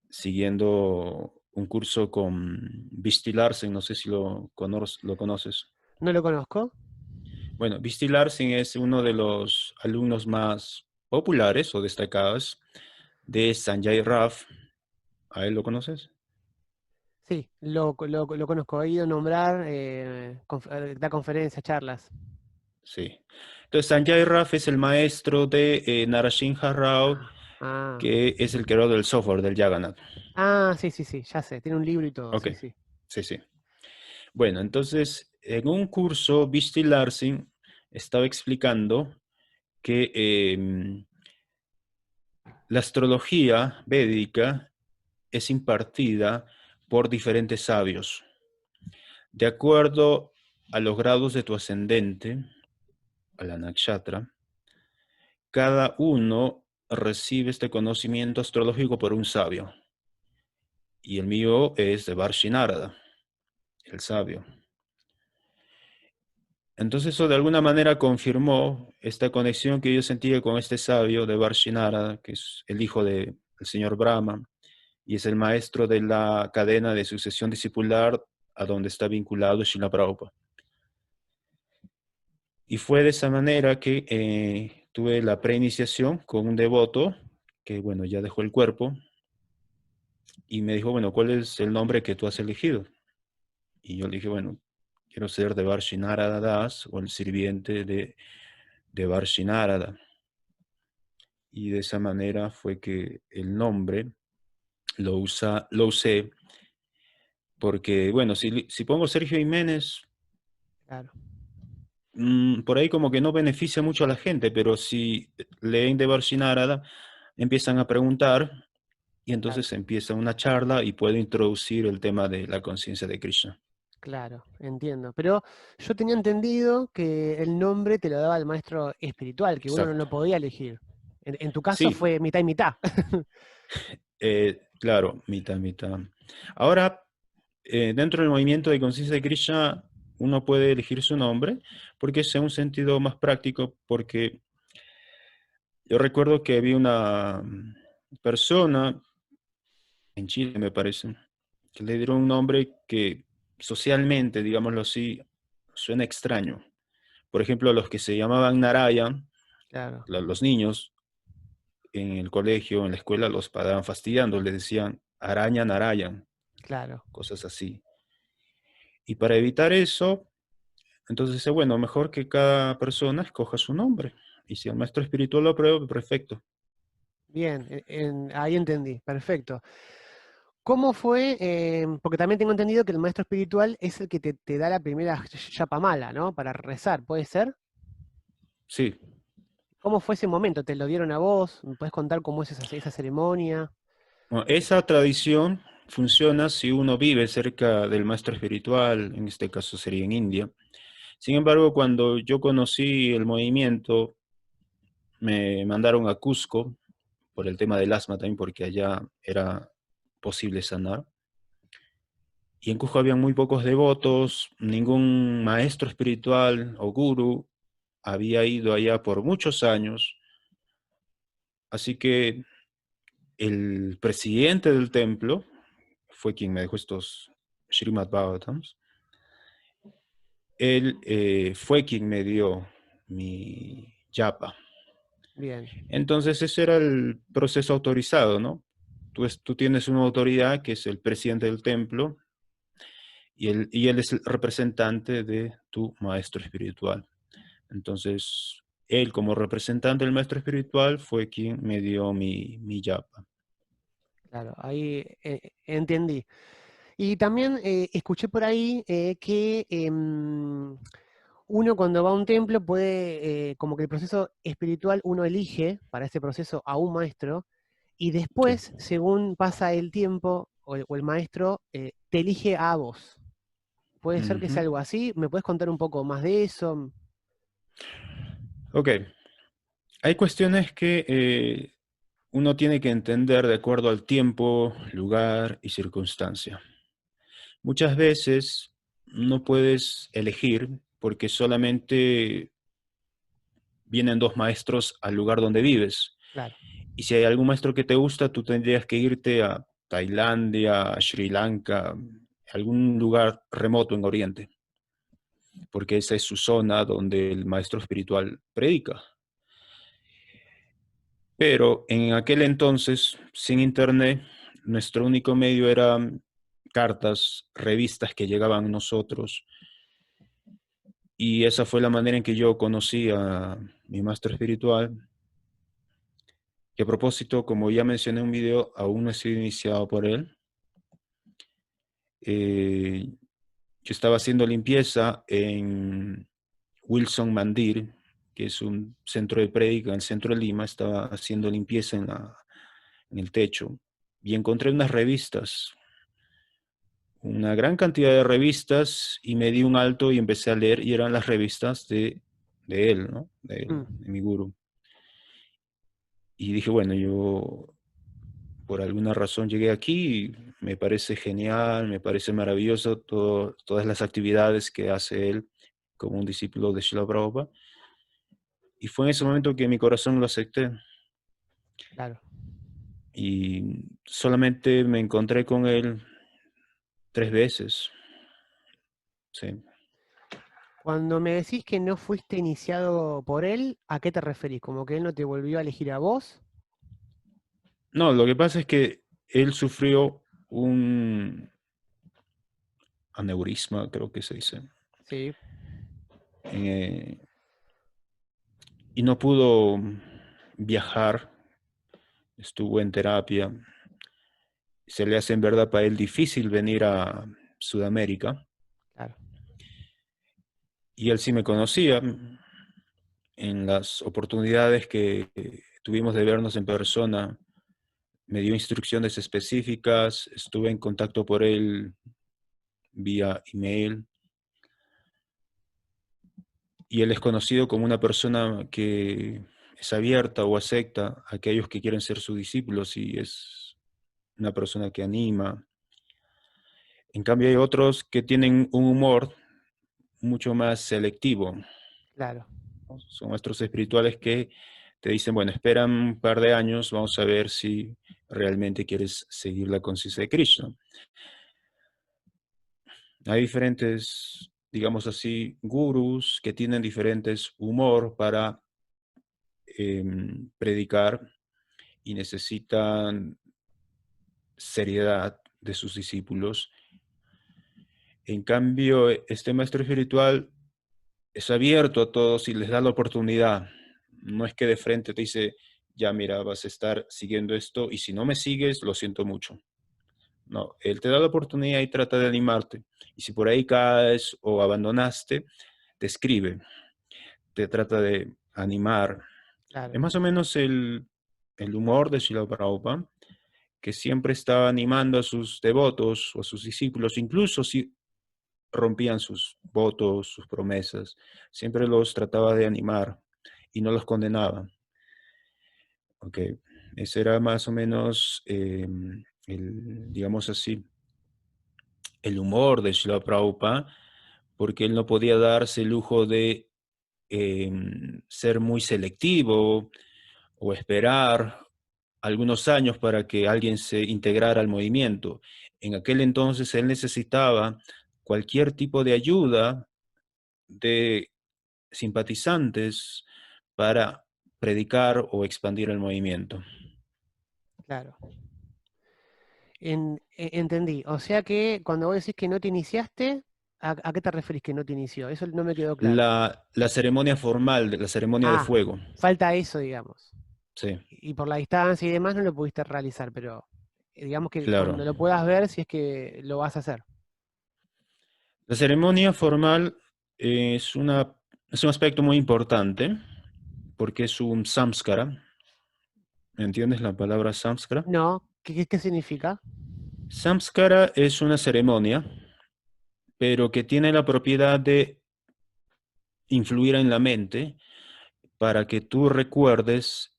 [SPEAKER 2] siguiendo un curso con Visti Larsen, no sé si lo conoces.
[SPEAKER 1] ¿No lo conozco?
[SPEAKER 2] Bueno, Visti Larsen es uno de los alumnos más populares o destacados de Sanjay Raf. ¿A él lo conoces?
[SPEAKER 1] Sí, lo conozco. He ido a nombrar, da conferencias, charlas.
[SPEAKER 2] Sí. Entonces, Sanjay Raf es el maestro de Narasimha Rao,
[SPEAKER 1] Ah, ah.
[SPEAKER 2] que es el creador del software del Jagannath.
[SPEAKER 1] Ah, sí, sí, sí, ya sé. Tiene un libro y todo,
[SPEAKER 2] Ok,
[SPEAKER 1] sí, sí.
[SPEAKER 2] sí, sí. Bueno, entonces, en un curso, Visti Larsen estaba explicando que la astrología védica es impartida por diferentes sabios. De acuerdo a los grados de tu ascendente, a la nakshatra, cada uno recibe este conocimiento astrológico por un sabio. Y el mío es de Varshinarada, el sabio. Entonces eso de alguna manera confirmó esta conexión que yo sentía con este sabio de Varshinarada, que es el hijo del señor Brahma, y es el maestro de la cadena de sucesión discipular a donde está vinculado Srila Prabhupada. Y fue de esa manera que tuve la preiniciación con un devoto que, bueno, ya dejó el cuerpo y me dijo, bueno, ¿cuál es el nombre que tú has elegido? Y yo le dije, bueno, quiero ser de Varshinarada Das o el sirviente de Varshinarada. Y de esa manera fue que el nombre lo usé porque, bueno, si pongo Sergio Jiménez,
[SPEAKER 1] Claro,
[SPEAKER 2] por ahí como que no beneficia mucho a la gente, pero si leen de Varshinarada, empiezan a preguntar y
[SPEAKER 1] claro,
[SPEAKER 2] entonces empieza una charla y puedo introducir el tema de la conciencia de Krishna.
[SPEAKER 1] claro, entiendo. Pero yo tenía entendido que el nombre te lo daba el maestro espiritual, que uno no lo
[SPEAKER 2] Exacto.
[SPEAKER 1] podía elegir. En tu caso
[SPEAKER 2] Sí,
[SPEAKER 1] fue mitad y mitad.
[SPEAKER 2] claro, mitad, mitad. Ahora, dentro del movimiento de conciencia de Krishna, uno puede elegir su nombre porque es en un sentido más práctico, porque yo recuerdo que había una persona en Chile, me parece, que le dieron un nombre que socialmente, digámoslo así, suena extraño. Por ejemplo, los que se llamaban Narayan,
[SPEAKER 1] Claro,
[SPEAKER 2] los niños en el colegio, en la escuela, los paraban fastidiando, les decían araña Narayan,
[SPEAKER 1] claro.
[SPEAKER 2] cosas así. Y para evitar eso, entonces dice, bueno, mejor que cada persona escoja su nombre. Y si el maestro espiritual lo aprueba, perfecto.
[SPEAKER 1] Bien, ahí entendí, perfecto. ¿Cómo fue? Porque también tengo entendido que el maestro espiritual es el que te da la primera mala, ¿no? Para rezar, ¿puede ser?
[SPEAKER 2] Sí.
[SPEAKER 1] ¿Cómo fue ese momento? ¿Te lo dieron a vos? ¿Me puedes contar cómo es esa ceremonia?
[SPEAKER 2] Bueno, esa tradición funciona si uno vive cerca del maestro espiritual, en este caso sería en India. Sin embargo, cuando yo conocí el movimiento, me mandaron a Cusco por el tema del asma también, porque allá era posible sanar. Y en Cusco había muy pocos devotos, ningún maestro espiritual o guru había ido allá por muchos años. Así que el presidente del templo fue quien me dejó estos Srimad Bhagavatams. Él fue quien me dio mi yapa.
[SPEAKER 1] Bien,
[SPEAKER 2] Entonces ese era el proceso autorizado, ¿no? Tú tienes una autoridad que es el presidente del templo y él es el representante de tu maestro espiritual. Entonces, él como representante del maestro espiritual fue quien me dio mi yapa.
[SPEAKER 1] claro, ahí entendí. Y también escuché por ahí que uno cuando va a un templo puede, como que el proceso espiritual uno elige para ese proceso a un maestro y
[SPEAKER 2] Sí.
[SPEAKER 1] después, según pasa el tiempo o el maestro, te elige a vos. ¿Puede ser que sea
[SPEAKER 2] Ujú.
[SPEAKER 1] algo así? ¿Me puedes contar un poco más de eso?
[SPEAKER 2] Ok, hay cuestiones que uno tiene que entender de acuerdo al tiempo, lugar y circunstancia. Muchas veces no puedes elegir porque solamente vienen dos maestros al lugar donde vives.
[SPEAKER 1] Claro,
[SPEAKER 2] Y si hay algún maestro que te gusta, tú tendrías que irte a Tailandia, a Sri Lanka, algún lugar remoto en Oriente, porque esa es su zona donde el maestro espiritual predica. Pero en aquel entonces, sin internet, nuestro único medio eran cartas, revistas que llegaban a nosotros. Y esa fue la manera en que yo conocí a mi maestro espiritual. Que a propósito, como ya mencioné en un video, aún no he sido iniciado por él. Eh, yo estaba haciendo limpieza en Wilson Mandir, que es un centro de prédica en el centro de Lima. Estaba haciendo limpieza en el techo y encontré unas revistas una gran cantidad de revistas y me di un alto y empecé a leer y eran las revistas de él, ¿no?
[SPEAKER 1] Mm,
[SPEAKER 2] De mi gurú. Y dije, bueno, yo por alguna razón llegué aquí y me parece genial, me parece maravilloso todas las actividades que hace él como un discípulo de Srila Prabhupada. Y fue en ese momento que mi corazón lo acepté.
[SPEAKER 1] claro.
[SPEAKER 2] Y solamente me encontré con él 3 veces. Sí.
[SPEAKER 1] Cuando me decís que no fuiste iniciado por él, ¿a qué te referís? ¿Como que él no te volvió a elegir a vos?
[SPEAKER 2] No, lo que pasa es que él sufrió un aneurisma, creo que se dice,
[SPEAKER 1] Sí,
[SPEAKER 2] eh, y no pudo viajar, estuvo en terapia. Se le hace en verdad para él difícil venir a Sudamérica,
[SPEAKER 1] claro,
[SPEAKER 2] y él sí me conocía en las oportunidades que tuvimos de vernos en persona. Me dio instrucciones específicas, estuve en contacto por él vía email. Y él es conocido como una persona que es abierta o acepta a aquellos que quieren ser sus discípulos y es una persona que anima. En cambio hay otros que tienen un humor mucho más selectivo,
[SPEAKER 1] claro,
[SPEAKER 2] ¿no? Son maestros espirituales que te dicen, bueno, esperan un par de años, vamos a ver si realmente quieres seguir la conciencia de Krishna. Hay diferentes, digamos así, gurús que tienen diferentes humor para predicar y necesitan seriedad de sus discípulos. En cambio, este maestro espiritual es abierto a todos y les da la oportunidad. No es que de frente te dice, ya mira, vas a estar siguiendo esto y si no me sigues, lo siento mucho. No, él te da la oportunidad y trata de animarte. Y si por ahí caes o abandonaste, te escribe, te trata de animar. Es
[SPEAKER 1] claro,
[SPEAKER 2] más o menos el humor de Srila Prabhupada, que siempre estaba animando a sus devotos o a sus discípulos, incluso si rompían sus votos, sus promesas, siempre los trataba de animar y no los condenaba. Okay. Ese era más o menos, digamos así, el humor de Srila Prabhupada, porque él no podía darse el lujo de ser muy selectivo o esperar algunos años para que alguien se integrara al movimiento. En aquel entonces él necesitaba cualquier tipo de ayuda de simpatizantes para predicar o expandir el movimiento.
[SPEAKER 1] claro. Entendí. O sea que cuando vos decís que no te iniciaste, ¿a qué te referís que no te inició? Eso no me quedó claro.
[SPEAKER 2] La ceremonia formal, la ceremonia de
[SPEAKER 1] Ah,
[SPEAKER 2] fuego.
[SPEAKER 1] falta eso, digamos.
[SPEAKER 2] Sí,
[SPEAKER 1] Y por la distancia y demás no lo pudiste realizar, pero digamos que
[SPEAKER 2] claro.
[SPEAKER 1] cuando lo puedas ver, si es que lo vas a hacer.
[SPEAKER 2] La ceremonia formal es un aspecto muy importante porque es un samskara. ¿Entiendes la palabra samskara?
[SPEAKER 1] No, ¿qué significa?
[SPEAKER 2] Samskara es una ceremonia, pero que tiene la propiedad de influir en la mente para que tú recuerdes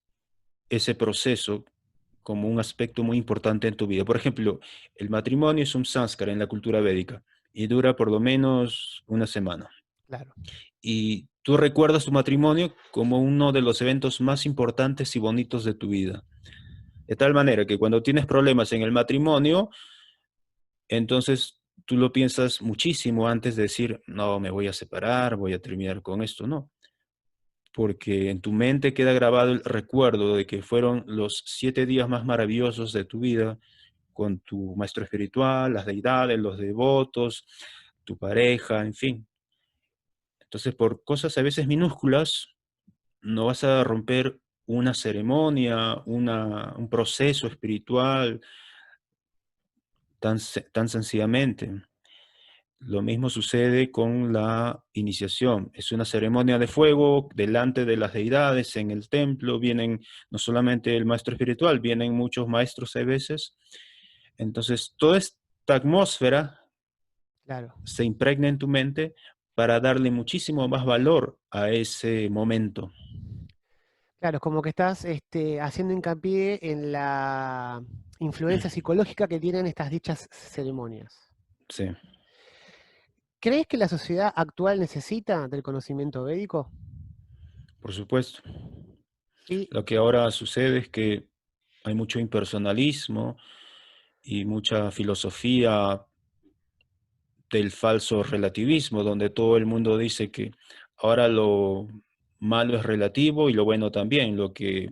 [SPEAKER 2] ese proceso como un aspecto muy importante en tu vida. Por ejemplo, el matrimonio es un samskara en la cultura védica y dura por lo menos una semana.
[SPEAKER 1] Claro,
[SPEAKER 2] Y tú recuerdas tu matrimonio como uno de los eventos más importantes y bonitos de tu vida. De tal manera que cuando tienes problemas en el matrimonio, entonces tú lo piensas muchísimo antes de decir, no, me voy a separar, voy a terminar con esto. No, porque en tu mente queda grabado el recuerdo de que fueron los 7 días más maravillosos de tu vida con tu maestro espiritual, las deidades, los devotos, tu pareja, en fin. Entonces, por cosas a veces minúsculas, no vas a romper una ceremonia, un proceso espiritual tan sencillamente. Lo mismo sucede con la iniciación. Es una ceremonia de fuego delante de las deidades en el templo. Vienen no solamente el maestro espiritual, vienen muchos maestros a veces. Entonces, toda esta atmósfera
[SPEAKER 1] claro.
[SPEAKER 2] se impregna en tu mente para darle muchísimo más valor a ese momento.
[SPEAKER 1] Claro, es como que estás haciendo hincapié en la influencia psicológica que tienen estas dichas ceremonias.
[SPEAKER 2] Sí,
[SPEAKER 1] ¿Crees que la sociedad actual necesita del conocimiento védico?
[SPEAKER 2] por supuesto.
[SPEAKER 1] Sí,
[SPEAKER 2] Lo que ahora sucede es que hay mucho impersonalismo y mucha filosofía del falso relativismo, donde todo el mundo dice que ahora lo malo es relativo y lo bueno también. Lo que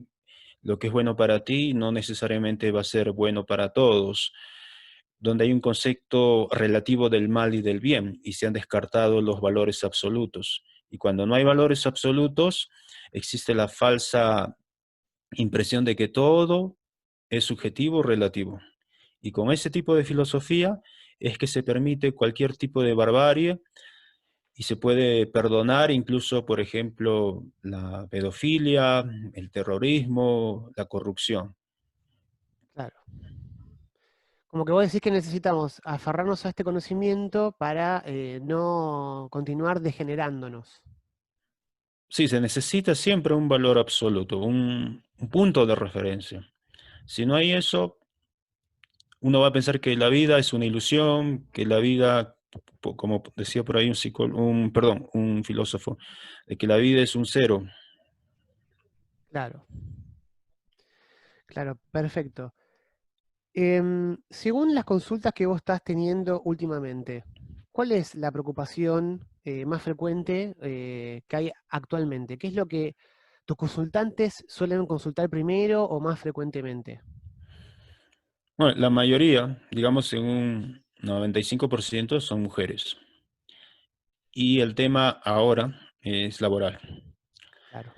[SPEAKER 2] es bueno para ti no necesariamente va a ser bueno para todos, donde hay un concepto relativo del mal y del bien y se han descartado los valores absolutos. Y cuando no hay valores absolutos, existe la falsa impresión de que todo es subjetivo o relativo. Y con ese tipo de filosofía es que se permite cualquier tipo de barbarie y se puede perdonar incluso, por ejemplo, la pedofilia, el terrorismo, la corrupción.
[SPEAKER 1] claro. Como que vos decís que necesitamos aferrarnos a este conocimiento para no continuar degenerándonos.
[SPEAKER 2] Sí, se necesita siempre un valor absoluto, un punto de referencia. Si no hay eso, uno va a pensar que la vida es una ilusión, que la vida, como decía por ahí un filósofo, de que la vida es un cero.
[SPEAKER 1] Claro, claro, perfecto. Según las consultas que vos estás teniendo últimamente, ¿cuál es la preocupación más frecuente que hay actualmente? ¿Qué es lo que tus consultantes suelen consultar primero o más frecuentemente?
[SPEAKER 2] Bueno, la mayoría, digamos en un 95% son mujeres. Y el tema ahora es laboral.
[SPEAKER 1] Claro,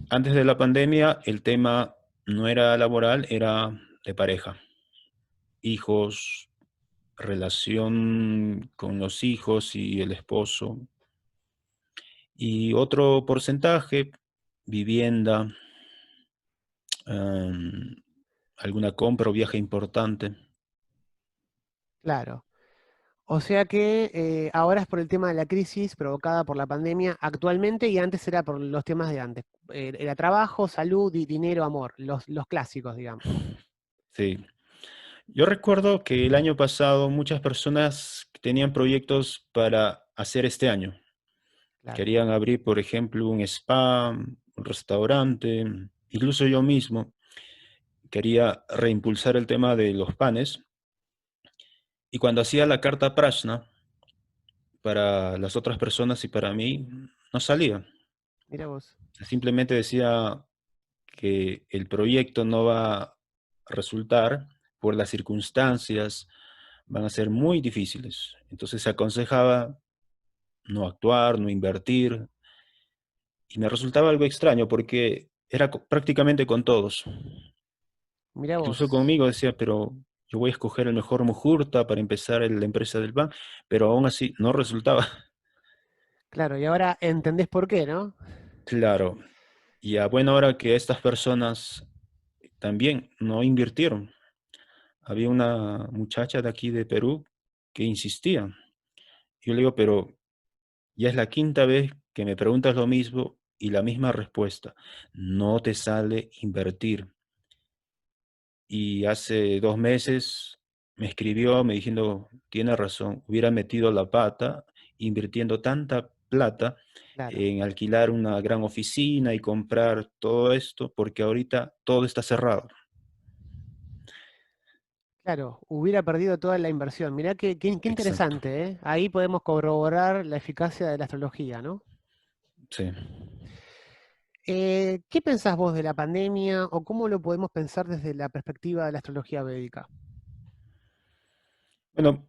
[SPEAKER 2] Antes de la pandemia, el tema no era laboral, era de pareja, hijos, relación con los hijos y el esposo. Y otro porcentaje, vivienda, em, alguna compra o viaje importante.
[SPEAKER 1] claro. O sea que ahora es por el tema de la crisis provocada por la pandemia actualmente y antes era por los temas de antes. Era trabajo, salud, dinero, amor, los clásicos, digamos.
[SPEAKER 2] Sí. Yo recuerdo que el año pasado muchas personas tenían proyectos para hacer este año.
[SPEAKER 1] Claro,
[SPEAKER 2] Querían abrir, por ejemplo, un spa, un restaurante, incluso yo mismo quería reimpulsar el tema de los panes. Y cuando hacía la carta Prashna para las otras personas y para mí, no salía.
[SPEAKER 1] mira vos.
[SPEAKER 2] Simplemente decía que el proyecto no va a resultar por las circunstancias, van a ser muy difíciles. Entonces se aconsejaba no actuar, no invertir, y me resultaba algo extraño porque era prácticamente con todos.
[SPEAKER 1] Mira
[SPEAKER 2] Incluso
[SPEAKER 1] vos.
[SPEAKER 2] conmigo decía, pero yo voy a escoger el mejor Mujurta para empezar la empresa del banco, pero aún así no resultaba.
[SPEAKER 1] Claro, y ahora entendés por qué, ¿no?
[SPEAKER 2] Claro, y a buena hora que estas personas también no invirtieron. Había una muchacha de aquí de Perú que insistía. Yo le digo, pero ya es la quinta vez que me preguntas lo mismo y la misma respuesta. No te sale invertir. Y hace 2 meses me escribió, me diciendo, tiene razón, hubiera metido la pata invirtiendo tanta plata
[SPEAKER 1] Claro,
[SPEAKER 2] en alquilar una gran oficina y comprar todo esto, porque ahorita todo está cerrado.
[SPEAKER 1] claro, hubiera perdido toda la inversión. Mirá qué
[SPEAKER 2] Exacto.
[SPEAKER 1] interesante, ¿eh? Ahí podemos corroborar la eficacia de la astrología, ¿no?
[SPEAKER 2] Sí.
[SPEAKER 1] ¿Qué pensás vos de la pandemia o cómo lo podemos pensar desde la perspectiva de la astrología védica?
[SPEAKER 2] Bueno,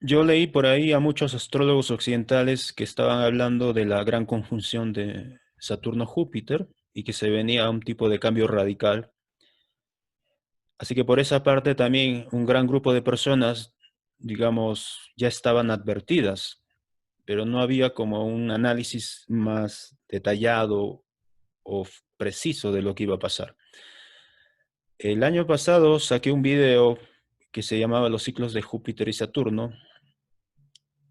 [SPEAKER 2] yo leí por ahí a muchos astrólogos occidentales que estaban hablando de la gran conjunción de Saturno-Júpiter y que se venía un tipo de cambio radical. Así que por esa parte también un gran grupo de personas, digamos, ya estaban advertidas, pero no había como un análisis más detallado o preciso de lo que iba a pasar. El año pasado saqué un video que se llamaba Los ciclos de Júpiter y Saturno,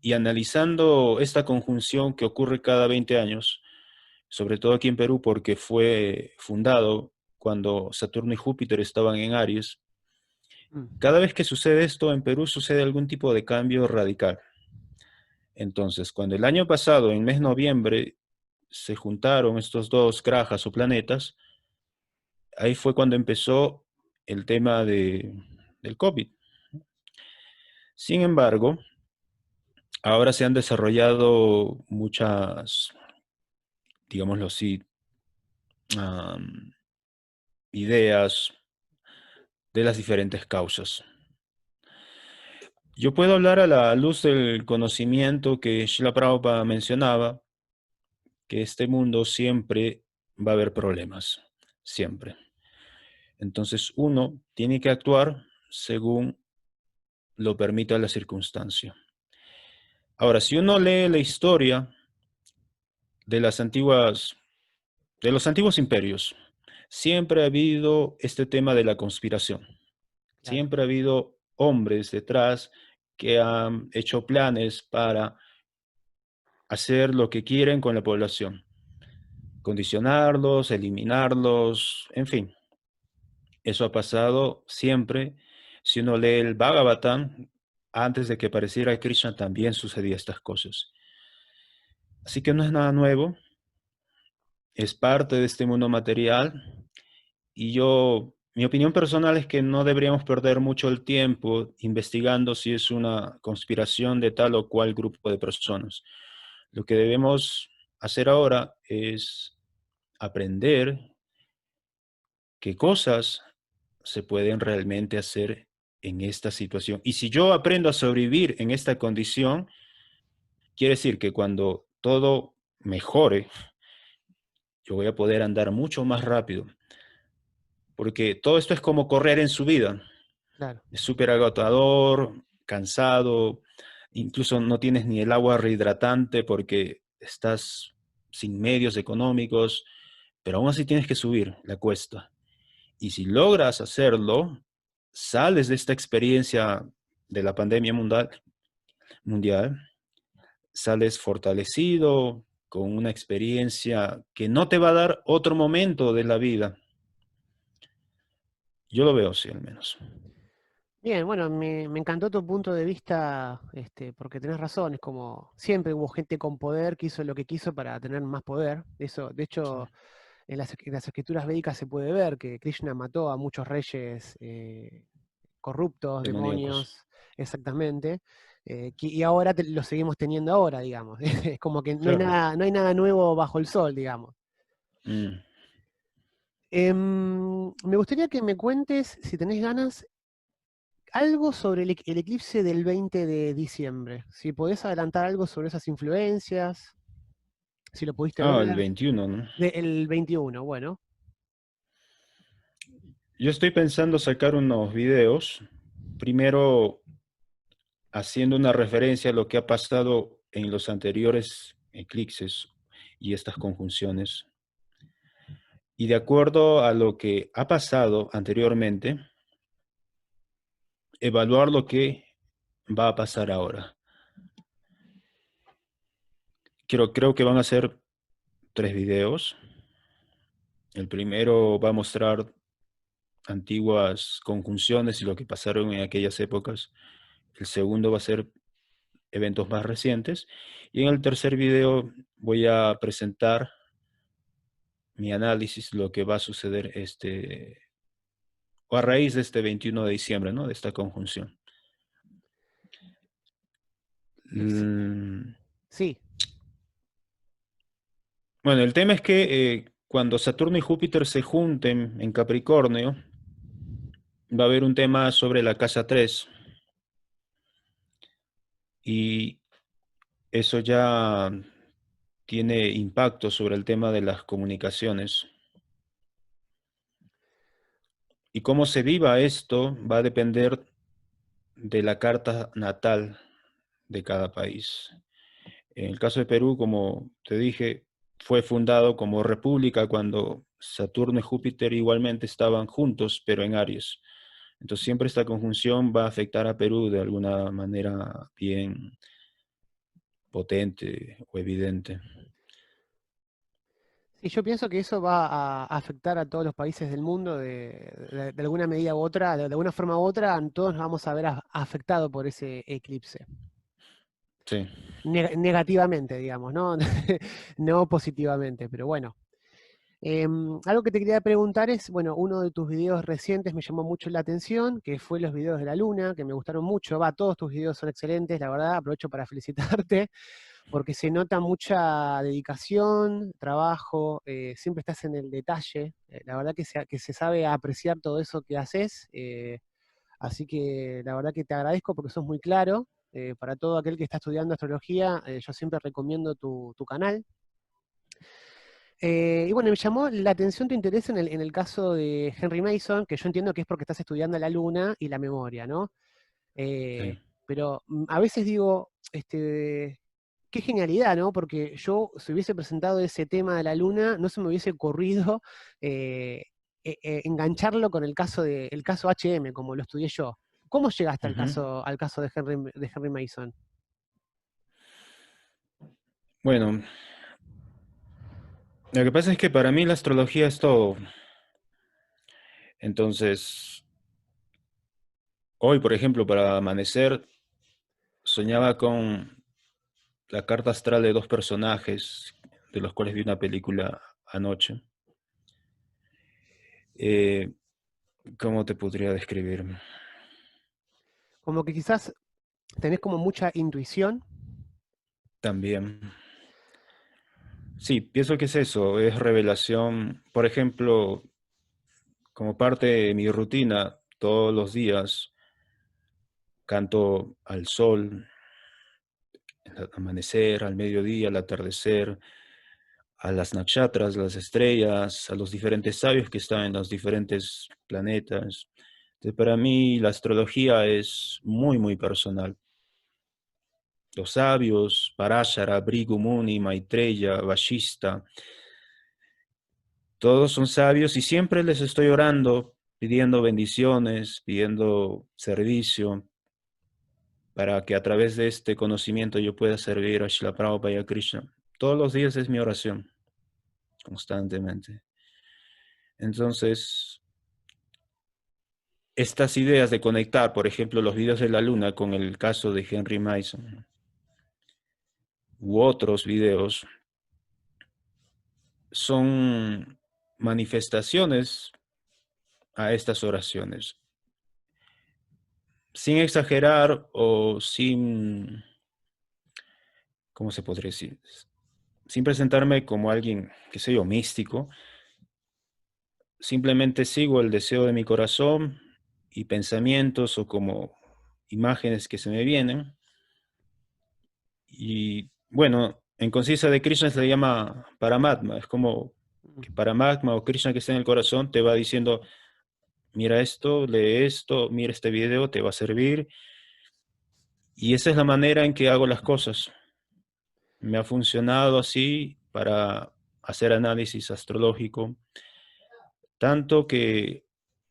[SPEAKER 2] Y analizando esta conjunción que ocurre cada 20 años, sobre todo aquí en Perú, porque fue fundado cuando Saturno y Júpiter estaban en Aries,
[SPEAKER 1] Mm,
[SPEAKER 2] cada vez que sucede esto en Perú sucede algún tipo de cambio radical. Entonces, cuando el año pasado, en mes noviembre, se juntaron estos dos grajas o planetas, ahí fue cuando empezó el tema del COVID. Sin embargo, ahora se han desarrollado muchas, digámoslo así, am, ideas de las diferentes causas. Yo puedo hablar a la luz del conocimiento que Srila Prabhupada mencionaba, que este mundo siempre va a haber problemas, siempre. Entonces uno tiene que actuar según lo permita la circunstancia. Ahora, si uno lee la historia de de los antiguos imperios, siempre ha habido este tema de la conspiración.
[SPEAKER 1] claro,
[SPEAKER 2] Siempre ha habido hombres detrás que han hecho planes para hacer lo que quieren con la población, condicionarlos, eliminarlos, en fin, eso ha pasado siempre. Si uno lee el Bhagavatam, antes de que apareciera Krishna también sucedía estas cosas. Así que no es nada nuevo, es parte de este mundo material y mi opinión personal es que no deberíamos perder mucho el tiempo investigando si es una conspiración de tal o cual grupo de personas. Lo que debemos hacer ahora es aprender qué cosas se pueden realmente hacer en esta situación. Y si yo aprendo a sobrevivir en esta condición, quiere decir que cuando todo mejore, yo voy a poder andar mucho más rápido, porque todo esto es como correr en su vida.
[SPEAKER 1] claro.
[SPEAKER 2] Es súper agotador, cansado, incluso no tienes ni el agua rehidratante porque estás sin medios económicos, pero aún así tienes que subir la cuesta. Y si logras hacerlo, sales de esta experiencia de la pandemia mundial, sales fortalecido, con una experiencia que no te va a dar otro momento de la vida. Yo lo veo así al menos.
[SPEAKER 1] Bien, bueno, me encantó tu punto de vista, porque tenés razón, es como siempre hubo gente con poder que hizo lo que quiso para tener más poder. Eso, de
[SPEAKER 2] Sí.
[SPEAKER 1] hecho, en las escrituras védicas se puede ver que Krishna mató a muchos reyes corruptos,
[SPEAKER 2] Demoníacos.
[SPEAKER 1] demonios, exactamente, y ahora lo seguimos teniendo ahora, digamos. Es como que
[SPEAKER 2] Claro.
[SPEAKER 1] no hay nada nuevo bajo el sol, digamos.
[SPEAKER 2] Mm.
[SPEAKER 1] Me gustaría que me cuentes, si tenés ganas, algo sobre el eclipse del 20 de diciembre. Si podés adelantar algo sobre esas influencias, si lo pudiste
[SPEAKER 2] Ah, el
[SPEAKER 1] ver.
[SPEAKER 2] 21, ¿no?
[SPEAKER 1] El 21, bueno.
[SPEAKER 2] Yo estoy pensando sacar unos videos, primero haciendo una referencia a lo que ha pasado en los anteriores eclipses y estas conjunciones. Y de acuerdo a lo que ha pasado anteriormente, evaluar lo que va a pasar ahora. Creo que van a ser tres videos. El primero va a mostrar antiguas conjunciones y lo que pasaron en aquellas épocas. El segundo va a ser eventos más recientes. Y en el tercer video voy a presentar mi análisis, lo que va a suceder o a raíz de este 21 de diciembre, ¿no? De esta conjunción.
[SPEAKER 1] Ex-
[SPEAKER 2] Mm,
[SPEAKER 1] sí,
[SPEAKER 2] Bueno, el tema es que cuando Saturno y Júpiter se junten en Capricornio, va a haber un tema sobre la casa 3 y eso ya tiene impacto sobre el tema de las comunicaciones. Y cómo se viva esto va a depender de la carta natal de cada país. En el caso de Perú, como te dije, fue fundado como república cuando Saturno y Júpiter igualmente estaban juntos, pero en Aries. Entonces siempre esta conjunción va a afectar a Perú de alguna manera bien, potente o evidente.
[SPEAKER 1] Y yo pienso que eso va a afectar a todos los países del mundo de alguna medida u otra, de alguna forma u otra, todos nos vamos a ver afectados por ese eclipse.
[SPEAKER 2] Sí,
[SPEAKER 1] Negativamente, digamos, ¿no? No positivamente, pero bueno. Algo que te quería preguntar es, bueno, uno de tus videos recientes me llamó mucho la atención, que fue los videos de la luna, que me gustaron mucho. Va, todos tus videos son excelentes, la verdad, aprovecho para felicitarte, porque se nota mucha dedicación, trabajo, siempre estás en el detalle. La verdad que se sabe apreciar todo eso que haces, así que la verdad que te agradezco porque sos muy claro. Para todo aquel que está estudiando astrología, yo siempre recomiendo tu canal. Y bueno, me llamó la atención tu interés en el caso de Henry Mason, que yo entiendo que es porque estás estudiando la luna y la memoria, ¿no?
[SPEAKER 2] sí.
[SPEAKER 1] Pero a veces digo, qué genialidad, ¿no? Porque yo, si hubiese presentado ese tema de la luna, no se me hubiese ocurrido eh, engancharlo con el caso HM, como lo estudié yo. ¿Cómo llegaste
[SPEAKER 2] Ujú.
[SPEAKER 1] al caso de Henry Mason?
[SPEAKER 2] Bueno, lo que pasa es que para mí la astrología es todo. Entonces, hoy, por ejemplo, para amanecer, soñaba con la carta astral de dos personajes, de los cuales vi una película anoche. Eh, ¿Cómo te podría describir?
[SPEAKER 1] Como que quizás tenés como mucha intuición.
[SPEAKER 2] También. Sí, pienso que es eso, es revelación. Por ejemplo, como parte de mi rutina, todos los días canto al sol, al amanecer, al mediodía, al atardecer, a las nakshatras, las estrellas, a los diferentes sabios que están en los diferentes planetas. Entonces, para mí la astrología es muy, muy personal. Los sabios, Parashara, Bhrigu Muni, Maitreya, Vashista, todos son sabios y siempre les estoy orando, pidiendo bendiciones, pidiendo servicio, para que a través de este conocimiento yo pueda servir a Srila Prabhupada y a Krishna. Todos los días es mi oración, constantemente. Entonces, estas ideas de conectar, por ejemplo, los videos de la luna con el caso de Henry Mason u otros videos, son manifestaciones a estas oraciones. Sin exagerar o sin, ¿cómo se podría decir? Sin presentarme como alguien, qué sé yo, místico, simplemente sigo el deseo de mi corazón y pensamientos o como imágenes que se me vienen. Y bueno, en conciencia de Krishna se le llama Paramatma. Es como que Paramatma o Krishna que está en el corazón te va diciendo, mira esto, lee esto, mira este video, te va a servir. Y esa es la manera en que hago las cosas. Me ha funcionado así para hacer análisis astrológico, tanto que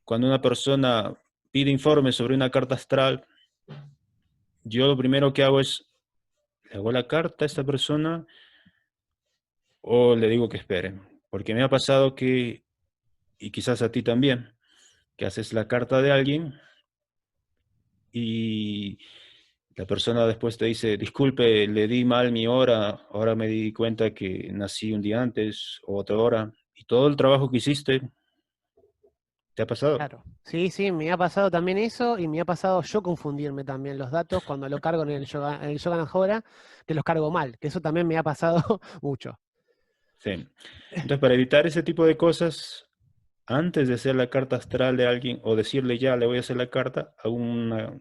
[SPEAKER 2] cuando una persona pide informe sobre una carta astral, yo lo primero que hago es, le hago la carta a esta persona o le digo que espere, porque me ha pasado que, y quizás a ti también, que haces la carta de alguien y la persona después te dice, disculpe, le di mal mi hora, ahora me di cuenta que nací un día antes o otra hora, y todo el trabajo que hiciste, ¿te ha pasado?
[SPEAKER 1] Claro. Sí, sí, me ha pasado también eso y me ha pasado yo confundirme también los datos cuando lo cargo en el Yoga Hora, que los cargo mal, que eso también me ha pasado mucho.
[SPEAKER 2] Sí. Entonces, para evitar ese tipo de cosas, antes de hacer la carta astral de alguien o decirle ya, le voy a hacer la carta, hago una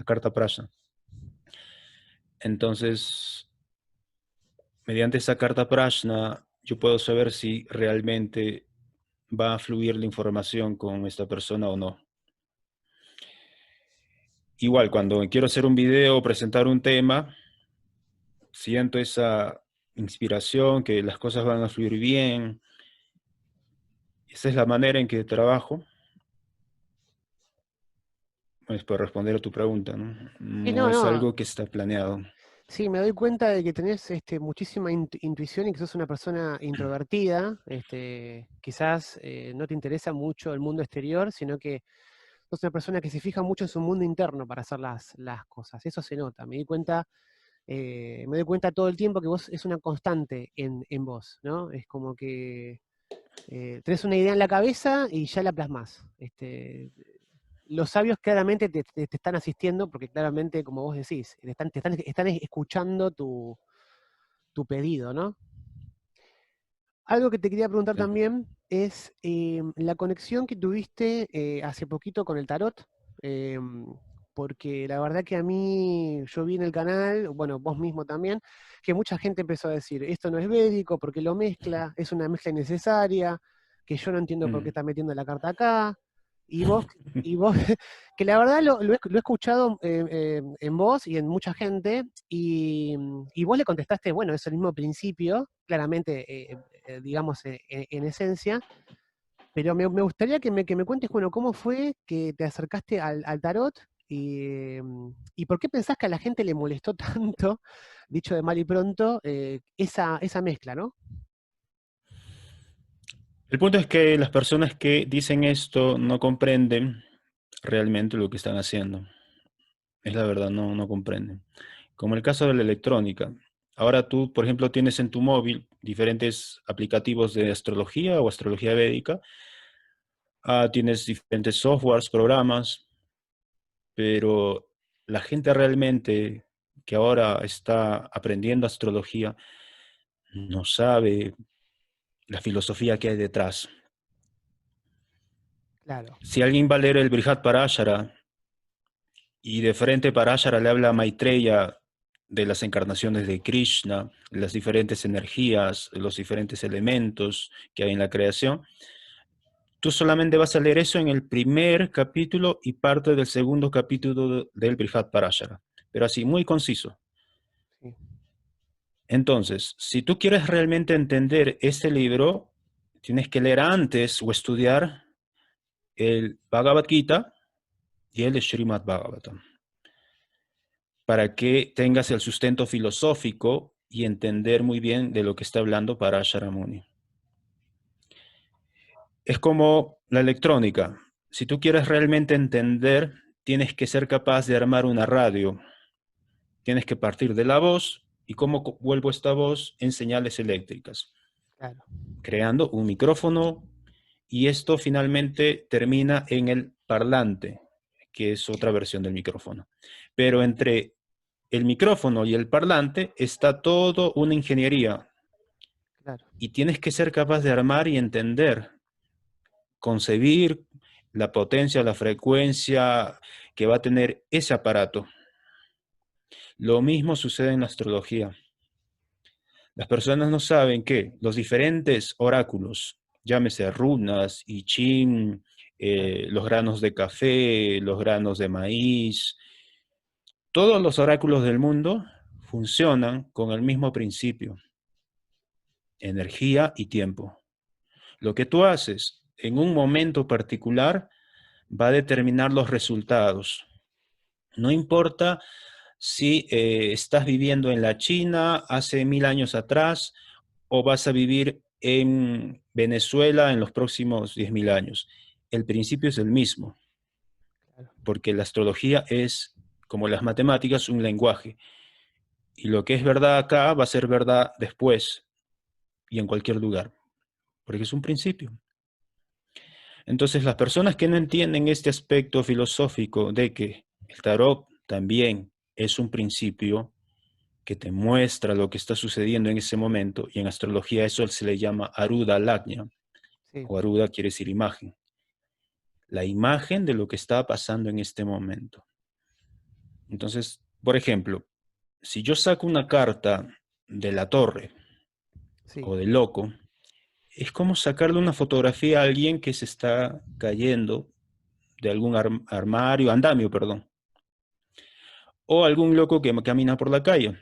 [SPEAKER 2] carta prasha. Entonces, mediante esa carta prashna, yo puedo saber si realmente va a fluir la información con esta persona o no. Igual, cuando quiero hacer un video o presentar un tema, siento esa inspiración, que las cosas van a fluir bien. Esa es la manera en que trabajo. Es para responder a tu pregunta, ¿no?
[SPEAKER 1] Sí,
[SPEAKER 2] No
[SPEAKER 1] no,
[SPEAKER 2] es
[SPEAKER 1] no.
[SPEAKER 2] algo que está planeado.
[SPEAKER 1] Sí, me doy cuenta de que tenés muchísima intuición y que sos una persona introvertida. Quizás no te interesa mucho el mundo exterior, sino que sos una persona que se fija mucho en su mundo interno para hacer las cosas. Eso se nota. Me doy cuenta todo el tiempo que vos es una constante en vos, ¿no? Es como que tenés una idea en la cabeza y ya la plasmás. Los sabios claramente te están asistiendo porque claramente, como vos decís, están escuchando tu pedido, ¿no? Algo que te quería preguntar
[SPEAKER 2] Sí.
[SPEAKER 1] también es la conexión que tuviste hace poquito con el tarot, eh, porque la verdad que a mí, yo vi en el canal, bueno, vos mismo también, que mucha gente empezó a decir, esto no es védico, porque lo mezcla, es una mezcla innecesaria, que yo no entiendo por qué
[SPEAKER 2] Mm.
[SPEAKER 1] está metiendo la carta acá, y vos, y vos que la verdad lo he escuchado en vos y en mucha gente, y vos le contestaste, bueno, es el mismo principio, claramente, digamos, en esencia, pero me gustaría que me cuentes, bueno, cómo fue que te acercaste al tarot y por qué pensás que a la gente le molestó tanto, dicho de mal y pronto, esa mezcla, ¿no?
[SPEAKER 2] El punto es que las personas que dicen esto no comprenden realmente lo que están haciendo. Es la verdad, no comprenden. Como el caso de la electrónica. Ahora tú, por ejemplo, tienes en tu móvil diferentes aplicativos de astrología o astrología védica. Tienes diferentes softwares, programas, pero la gente realmente que ahora está aprendiendo astrología no sabe la filosofía que hay detrás.
[SPEAKER 1] Claro,
[SPEAKER 2] Si alguien va a leer el Brihad Parashara y de frente Parashara le habla a Maitreya de las encarnaciones de Krishna, las diferentes energías, los diferentes elementos que hay en la creación, tú solamente vas a leer eso en el primer capítulo y parte del segundo capítulo del Brihad Parashara, pero así, muy conciso.
[SPEAKER 1] sí,
[SPEAKER 2] Entonces, si tú quieres realmente entender este libro, tienes que leer antes o estudiar el Bhagavad Gita y el Srimad Bhagavatam, para que tengas el sustento filosófico y entender muy bien de lo que está hablando Parashara Muni. Es como la electrónica. Si tú quieres realmente entender, tienes que ser capaz de armar una radio. Tienes que partir de la voz y cómo vuelvo esta voz en señales eléctricas,
[SPEAKER 1] claro,
[SPEAKER 2] creando un micrófono y esto finalmente termina en el parlante, que es otra versión del micrófono. Pero entre el micrófono y el parlante está todo una ingeniería
[SPEAKER 1] claro.
[SPEAKER 2] y tienes que ser capaz de armar y entender, concebir la potencia, la frecuencia que va a tener ese aparato. Lo mismo sucede en la astrología. Las personas no saben que los diferentes oráculos, llámese runas, I Ching,
[SPEAKER 1] Claro,
[SPEAKER 2] los granos de café, los granos de maíz, todos los oráculos del mundo funcionan con el mismo principio, energía y tiempo. Lo que tú haces en un momento particular va a determinar los resultados. No importa si estás viviendo en la China hace 1000 años atrás o vas a vivir en Venezuela en los próximos 10.000 años. El principio es el mismo,
[SPEAKER 1] claro.
[SPEAKER 2] porque la astrología es, como las matemáticas, un lenguaje. Y lo que es verdad acá va a ser verdad después y en cualquier lugar, porque es un principio. Entonces, las personas que no entienden este aspecto filosófico de que el tarot también es un principio que te muestra lo que está sucediendo en ese momento, y en astrología eso se le llama Aruda Lagna,
[SPEAKER 1] Sí,
[SPEAKER 2] o Aruda quiere decir imagen, la imagen de lo que está pasando en este momento. Entonces, por ejemplo, si yo saco una carta de la torre
[SPEAKER 1] sí,
[SPEAKER 2] o del loco, es como sacarle una fotografía a alguien que se está cayendo de algún armario, andamio, perdón, o algún loco que camina por la calle.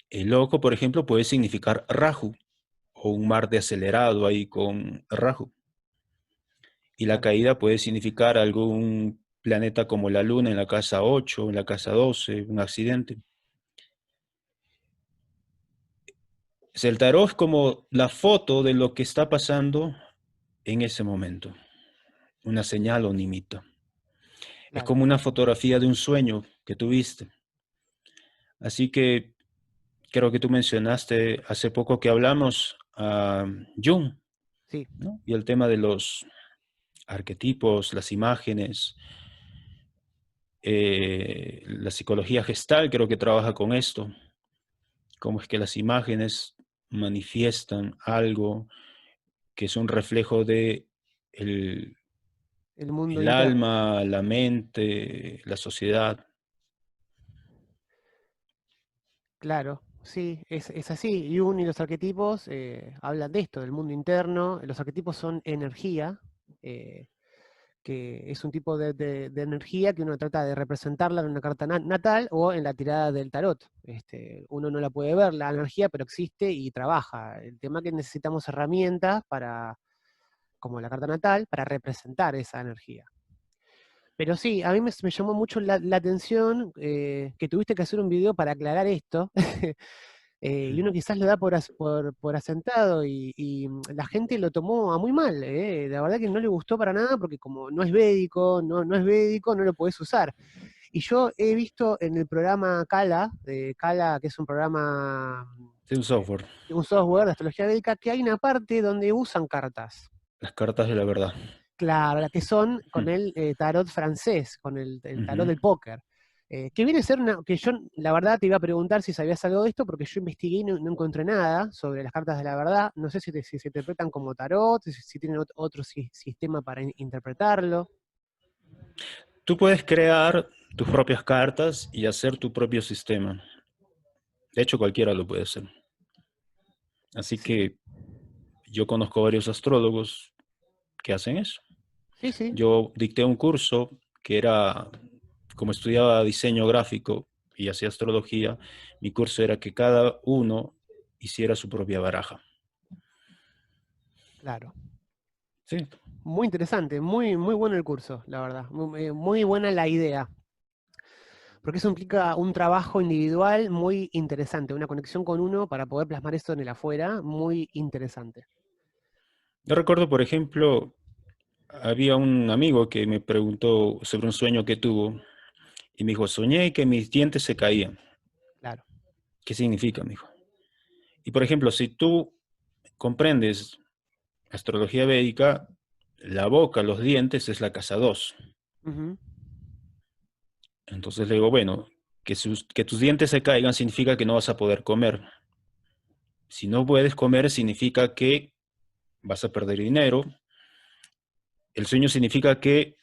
[SPEAKER 2] El loco, por ejemplo, puede significar Rahu, o un mar de acelerado ahí con Rahu. Y la
[SPEAKER 1] claro,
[SPEAKER 2] caída puede significar algún planeta como la Luna en la casa 8, en la casa 12, un accidente. El tarot es como la foto de lo que está pasando en ese momento, una señal o un mito. Es
[SPEAKER 1] Claro,
[SPEAKER 2] como una fotografía de un sueño que tuviste. Así que creo que tú mencionaste hace poco que hablamos a Jung,
[SPEAKER 1] sí,
[SPEAKER 2] ¿no? Y el tema de los arquetipos, las imágenes, la psicología gestal creo que trabaja con esto, cómo es que las imágenes manifiestan algo que es un reflejo de el,
[SPEAKER 1] el mundo
[SPEAKER 2] el
[SPEAKER 1] interno.
[SPEAKER 2] alma, la mente, la sociedad.
[SPEAKER 1] Claro, sí, es así. Jung y los arquetipos hablan de esto, del mundo interno. Los arquetipos son energía, eh, que es un tipo de energía que uno trata de representarla en una carta natal o en la tirada del tarot. Uno no la puede ver, la energía, pero existe y trabaja. El tema es que necesitamos herramientas para, como la carta natal, para representar esa energía. Pero sí, a mí me llamó mucho la atención que tuviste que hacer un video para aclarar esto. Y uno quizás lo da por asentado y la gente lo tomó a muy mal. La verdad que no le gustó para nada porque como no es védico, no es védico, no lo podés usar. Y yo he visto en el programa Kala, de Kala, que es un programa,
[SPEAKER 2] Es un software,
[SPEAKER 1] un software de astrología védica, que hay una parte donde usan cartas.
[SPEAKER 2] las cartas de la verdad.
[SPEAKER 1] Claro, las que son con
[SPEAKER 2] Mm.
[SPEAKER 1] el tarot francés, con el tarot
[SPEAKER 2] Ujú.
[SPEAKER 1] del póker. Que viene a ser una, que yo la verdad te iba a preguntar si sabías algo de esto, porque yo investigué y no encontré nada sobre las cartas de la verdad. No sé si se interpretan como tarot, si tienen otro sistema para interpretarlo.
[SPEAKER 2] Tú puedes crear tus propias cartas y hacer tu propio sistema. De hecho, cualquiera lo puede hacer. Así
[SPEAKER 1] Sí,
[SPEAKER 2] que yo conozco varios astrólogos que hacen eso.
[SPEAKER 1] sí, sí,
[SPEAKER 2] Yo dicté un curso que era, como estudiaba diseño gráfico y hacía astrología, mi curso era que cada uno hiciera su propia baraja.
[SPEAKER 1] claro.
[SPEAKER 2] Sí.
[SPEAKER 1] Muy interesante, muy bueno el curso, la verdad. Muy buena la idea. Porque eso implica un trabajo individual muy interesante, una conexión con uno para poder plasmar esto en el afuera, muy interesante.
[SPEAKER 2] Yo recuerdo, por ejemplo, había un amigo que me preguntó sobre un sueño que tuvo y me dijo, soñé que mis dientes se caían.
[SPEAKER 1] Claro.
[SPEAKER 2] ¿Qué significa? Me dijo. Y por ejemplo, si tú comprendes astrología védica, la boca, los dientes es la casa 2.
[SPEAKER 1] Ujú.
[SPEAKER 2] Entonces le digo, bueno, que tus dientes se caigan significa que no vas a poder comer. Si no puedes comer significa que vas a perder dinero. El sueño significa que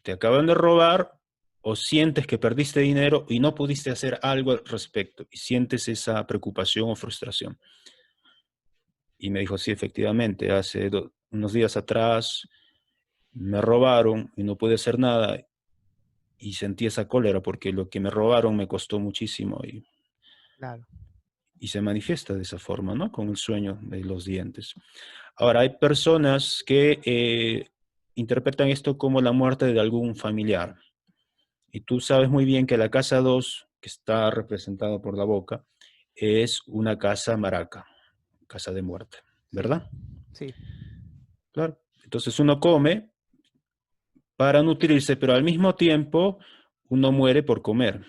[SPEAKER 2] te acaban de robar o sientes que perdiste dinero y no pudiste hacer algo al respecto y sientes esa preocupación o frustración. Y me dijo, sí, efectivamente, hace unos días atrás me robaron y no pude hacer nada y sentí esa cólera porque lo que me robaron me costó muchísimo
[SPEAKER 1] Claro,
[SPEAKER 2] y se manifiesta de esa forma, ¿no? Con el sueño de los dientes. Ahora, hay personas que interpretan esto como la muerte de algún familiar. Y tú sabes muy bien que la casa 2 que está representada por la boca, es una casa maraca, casa de muerte,
[SPEAKER 1] sí,
[SPEAKER 2] ¿verdad?
[SPEAKER 1] sí,
[SPEAKER 2] Claro. Entonces uno come para nutrirse, pero al mismo tiempo uno muere por comer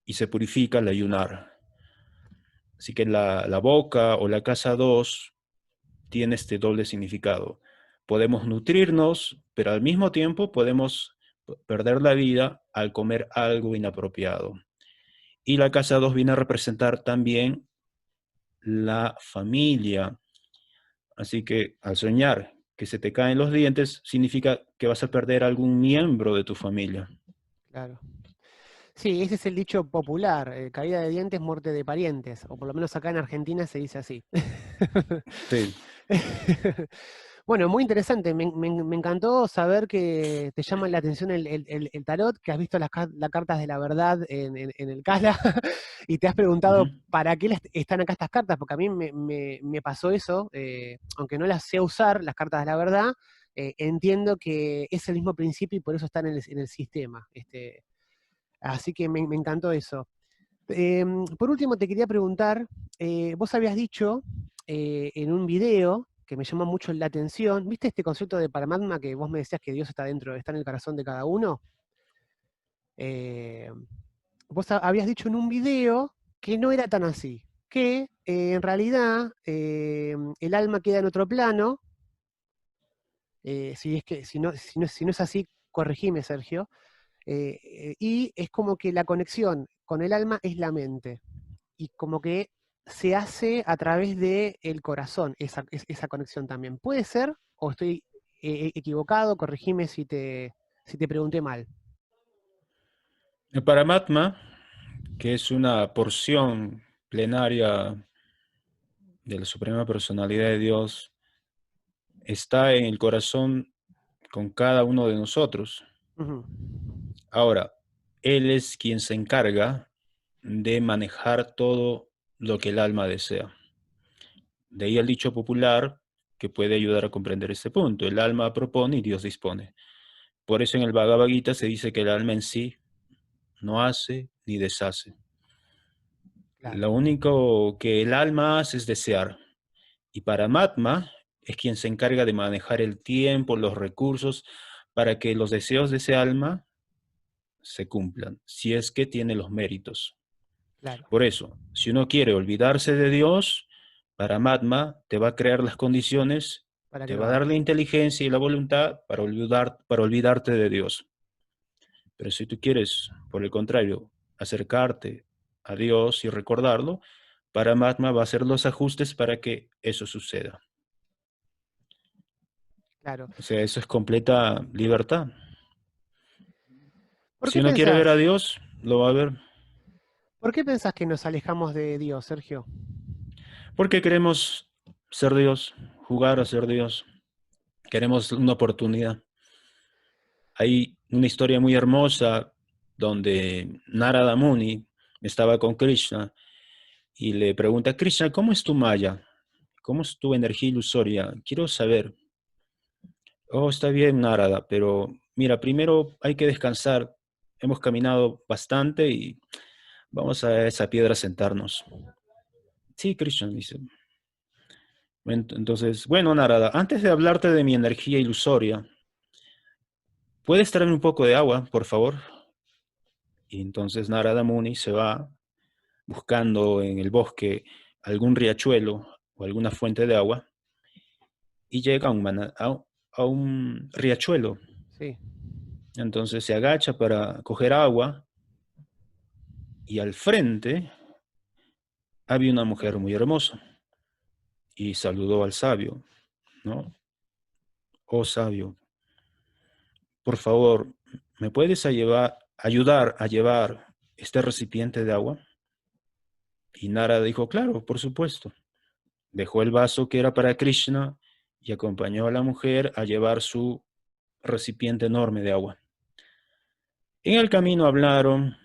[SPEAKER 2] y se purifica al ayunar. Así que la boca o la casa 2 tiene este doble significado. Podemos nutrirnos, pero al mismo tiempo podemos perder la vida al comer algo inapropiado. Y la casa 2 viene a representar también la familia. Así que al soñar que se te caen los dientes, significa que vas a perder algún miembro de tu familia.
[SPEAKER 1] claro. Sí, ese es el dicho popular, caída de dientes, muerte de parientes, o por lo menos acá en Argentina se dice así.
[SPEAKER 2] Sí.
[SPEAKER 1] Bueno, muy interesante, me encantó saber que te llama la atención el tarot, que has visto las cartas de la verdad en el Cala y te has preguntado
[SPEAKER 2] Ujú.
[SPEAKER 1] para qué están acá estas cartas, porque a mí me pasó eso, aunque no las sé usar, las cartas de la verdad, entiendo que es el mismo principio y por eso están en el sistema. Así que me encantó eso. Por último, te quería preguntar, vos habías dicho en un video que me llamó mucho la atención, ¿viste este concepto de Paramatma que vos me decías que Dios está dentro, está en el corazón de cada uno? Eh, vos habías dicho en un video que no era tan así, que en realidad el alma queda en otro plano, si es que si no es así, corregime, Sergio, y es como que la conexión con el alma es la mente, y como que se hace a través del corazón, esa conexión también. ¿Puede ser? ¿O estoy equivocado? Corregime si te pregunté mal.
[SPEAKER 2] El Paramatma, que es una porción plenaria de la Suprema Personalidad de Dios, está en el corazón con cada uno de nosotros.
[SPEAKER 1] Ujú.
[SPEAKER 2] Ahora, Él es quien se encarga de manejar todo lo que el alma desea. De ahí el dicho popular que puede ayudar a comprender este punto. El alma propone y Dios dispone. Por eso en el Bhagavad Gita se dice que el alma en sí no hace ni deshace.
[SPEAKER 1] Claro,
[SPEAKER 2] Lo único que el alma hace es desear. Y Paramatma es quien se encarga de manejar el tiempo, los recursos, para que los deseos de ese alma se cumplan, si es que tiene los méritos.
[SPEAKER 1] claro,
[SPEAKER 2] Por eso, si uno quiere olvidarse de Dios, Paramatma te va a crear las condiciones,
[SPEAKER 1] para que
[SPEAKER 2] te
[SPEAKER 1] lo
[SPEAKER 2] va a dar
[SPEAKER 1] haga.
[SPEAKER 2] la inteligencia y la voluntad para olvidarte de Dios. Pero si tú quieres, por el contrario, acercarte a Dios y recordarlo, Paramatma va a hacer los ajustes para que eso suceda.
[SPEAKER 1] Claro.
[SPEAKER 2] O sea, eso es completa libertad.
[SPEAKER 1] ¿Por
[SPEAKER 2] Si
[SPEAKER 1] qué
[SPEAKER 2] uno quiere ver a
[SPEAKER 1] pensás?
[SPEAKER 2] Dios, lo va a ver.
[SPEAKER 1] ¿Por qué pensás que nos alejamos de Dios, Sergio?
[SPEAKER 2] Porque queremos ser Dios, jugar a ser Dios. Queremos una oportunidad. Hay una historia muy hermosa donde Narada Muni estaba con Krishna y le pregunta a Krishna, ¿cómo es tu maya? ¿Cómo es tu energía ilusoria? Quiero saber. Oh, está bien, Narada, pero mira, primero hay que descansar. Hemos caminado bastante y vamos a esa piedra a sentarnos. Sí, Krishna dice. Entonces, bueno, Narada, antes de hablarte de mi energía ilusoria, ¿puedes traerme un poco de agua, por favor? Y entonces Narada Muni se va buscando en el bosque algún riachuelo o alguna fuente de agua y llega a un riachuelo.
[SPEAKER 1] Sí.
[SPEAKER 2] Entonces se agacha para coger agua y al frente había una mujer muy hermosa y saludó al sabio, ¿no? Oh sabio, por favor, ¿me puedes ayudar a llevar este recipiente de agua? Y Narada dijo, claro, por supuesto. Dejó el vaso que era para Krishna y acompañó a la mujer a llevar su recipiente enorme de agua. En el camino hablaron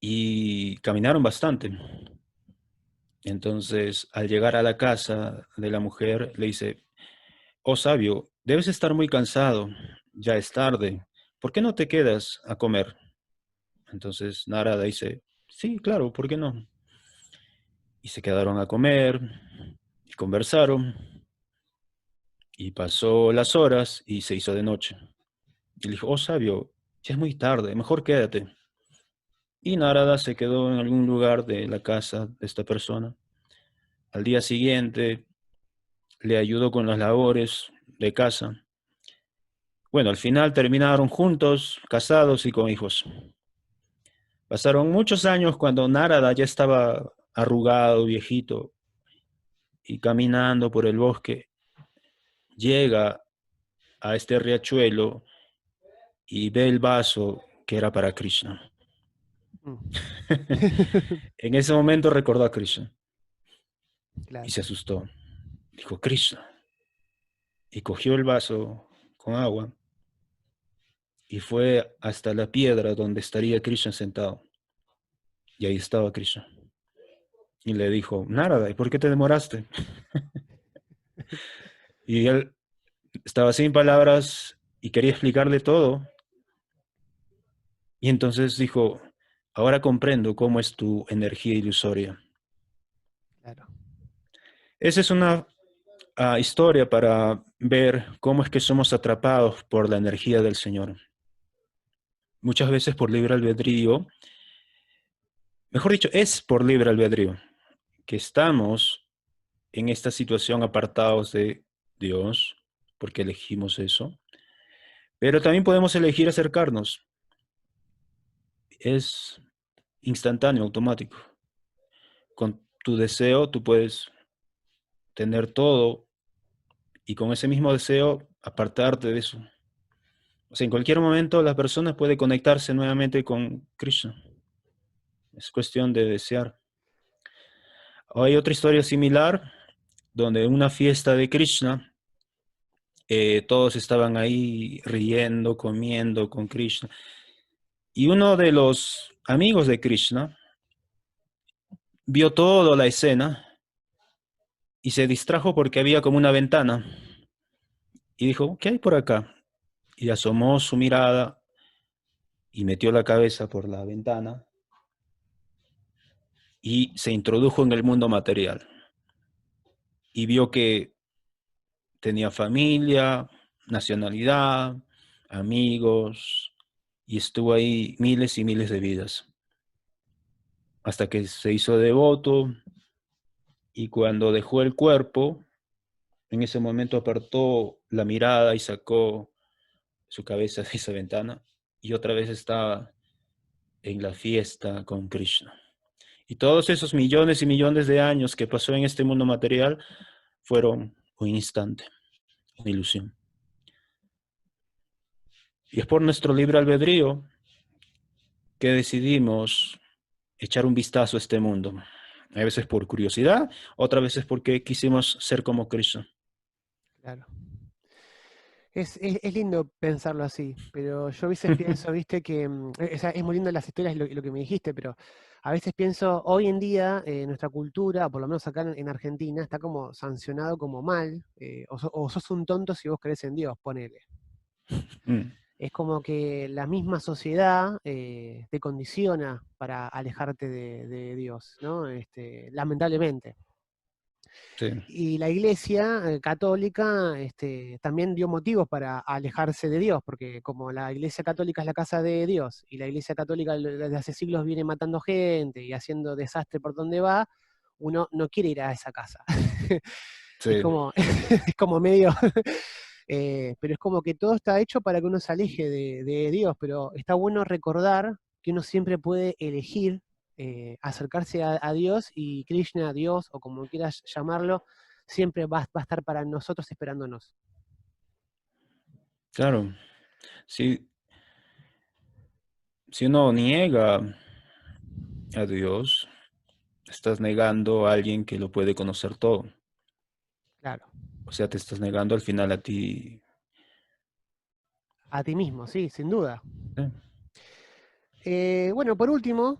[SPEAKER 2] y caminaron bastante. Entonces, al llegar a la casa de la mujer, le dice, oh sabio, debes estar muy cansado, ya es tarde, ¿por qué no te quedas a comer? Entonces Narada dice, sí, claro, ¿por qué no? Y se quedaron a comer y conversaron y pasó las horas y se hizo de noche. Y le dijo, oh sabio, ya es muy tarde, mejor quédate. Y Narada se quedó en algún lugar de la casa de esta persona. Al día siguiente le ayudó con las labores de casa. Bueno, al final terminaron juntos, casados y con hijos. Pasaron muchos años cuando Narada ya estaba arrugado, viejito, y caminando por el bosque, llega a este riachuelo y ve el vaso que era para Krishna.
[SPEAKER 1] Mm.
[SPEAKER 2] En ese momento recordó a Krishna y
[SPEAKER 1] Claro.
[SPEAKER 2] se asustó. Dijo, Krishna. Y cogió el vaso con agua y fue hasta la piedra donde estaría Krishna sentado. Y ahí estaba Krishna. Y le dijo, Narada, ¿y por qué te demoraste? Y él estaba sin palabras y quería explicarle todo. Y entonces dijo, ahora comprendo cómo es tu energía ilusoria.
[SPEAKER 1] claro,
[SPEAKER 2] Esa es una historia para ver cómo es que somos atrapados por la energía del Señor. Muchas veces por libre albedrío, mejor dicho, es por libre albedrío que estamos en esta situación apartados de Dios, porque elegimos eso, pero también podemos elegir acercarnos. Es instantáneo, automático. Con tu deseo tú puedes tener todo y con ese mismo deseo apartarte de eso. O sea, en cualquier momento la persona puede conectarse nuevamente con Krishna. Es cuestión de desear. Hay otra historia similar donde en una fiesta de Krishna todos estaban ahí riendo, comiendo con Krishna. Y uno de los amigos de Krishna vio toda la escena y se distrajo porque había como una ventana. Y dijo, ¿qué hay por acá? Y asomó su mirada y metió la cabeza por la ventana y se introdujo en el mundo material. Y vio que tenía familia, nacionalidad, amigos, y estuvo ahí miles y miles de vidas. Hasta que se hizo devoto y cuando dejó el cuerpo, en ese momento apartó la mirada y sacó su cabeza de esa ventana y otra vez estaba en la fiesta con Krishna. Y todos esos millones y millones de años que pasó en este mundo material fueron un instante, una ilusión. Y es por nuestro libre albedrío que decidimos echar un vistazo a este mundo. A veces por curiosidad, otras veces porque quisimos ser como Krishna.
[SPEAKER 1] claro. Es lindo pensarlo así, pero yo a veces pienso, viste, que o sea, es muy lindo las historias, lo que me dijiste, pero a veces pienso, hoy en día nuestra cultura, por lo menos acá en Argentina, está como sancionado como mal, o sos un tonto si vos crees en Dios, ponele.
[SPEAKER 2] Mm,
[SPEAKER 1] Es como que la misma sociedad te condiciona para alejarte de Dios, ¿no? Lamentablemente.
[SPEAKER 2] sí,
[SPEAKER 1] Y la Iglesia católica también dio motivos para alejarse de Dios, porque como la Iglesia católica es la casa de Dios y la Iglesia católica desde hace siglos viene matando gente y haciendo desastre por donde va, uno no quiere ir a esa casa. Es
[SPEAKER 2] sí,
[SPEAKER 1] como, es como medio, pero es como que todo está hecho para que uno se aleje de Dios, pero está bueno recordar que uno siempre puede elegir acercarse a Dios y Krishna, Dios, o como quieras llamarlo, siempre va a estar para nosotros esperándonos.
[SPEAKER 2] claro. Si, si uno niega a Dios, estás negando a alguien que lo puede conocer todo.
[SPEAKER 1] Claro,
[SPEAKER 2] O sea, te estás negando al final a ti.
[SPEAKER 1] a ti mismo, sí, sin duda.
[SPEAKER 2] ¿Eh?
[SPEAKER 1] Bueno, por último,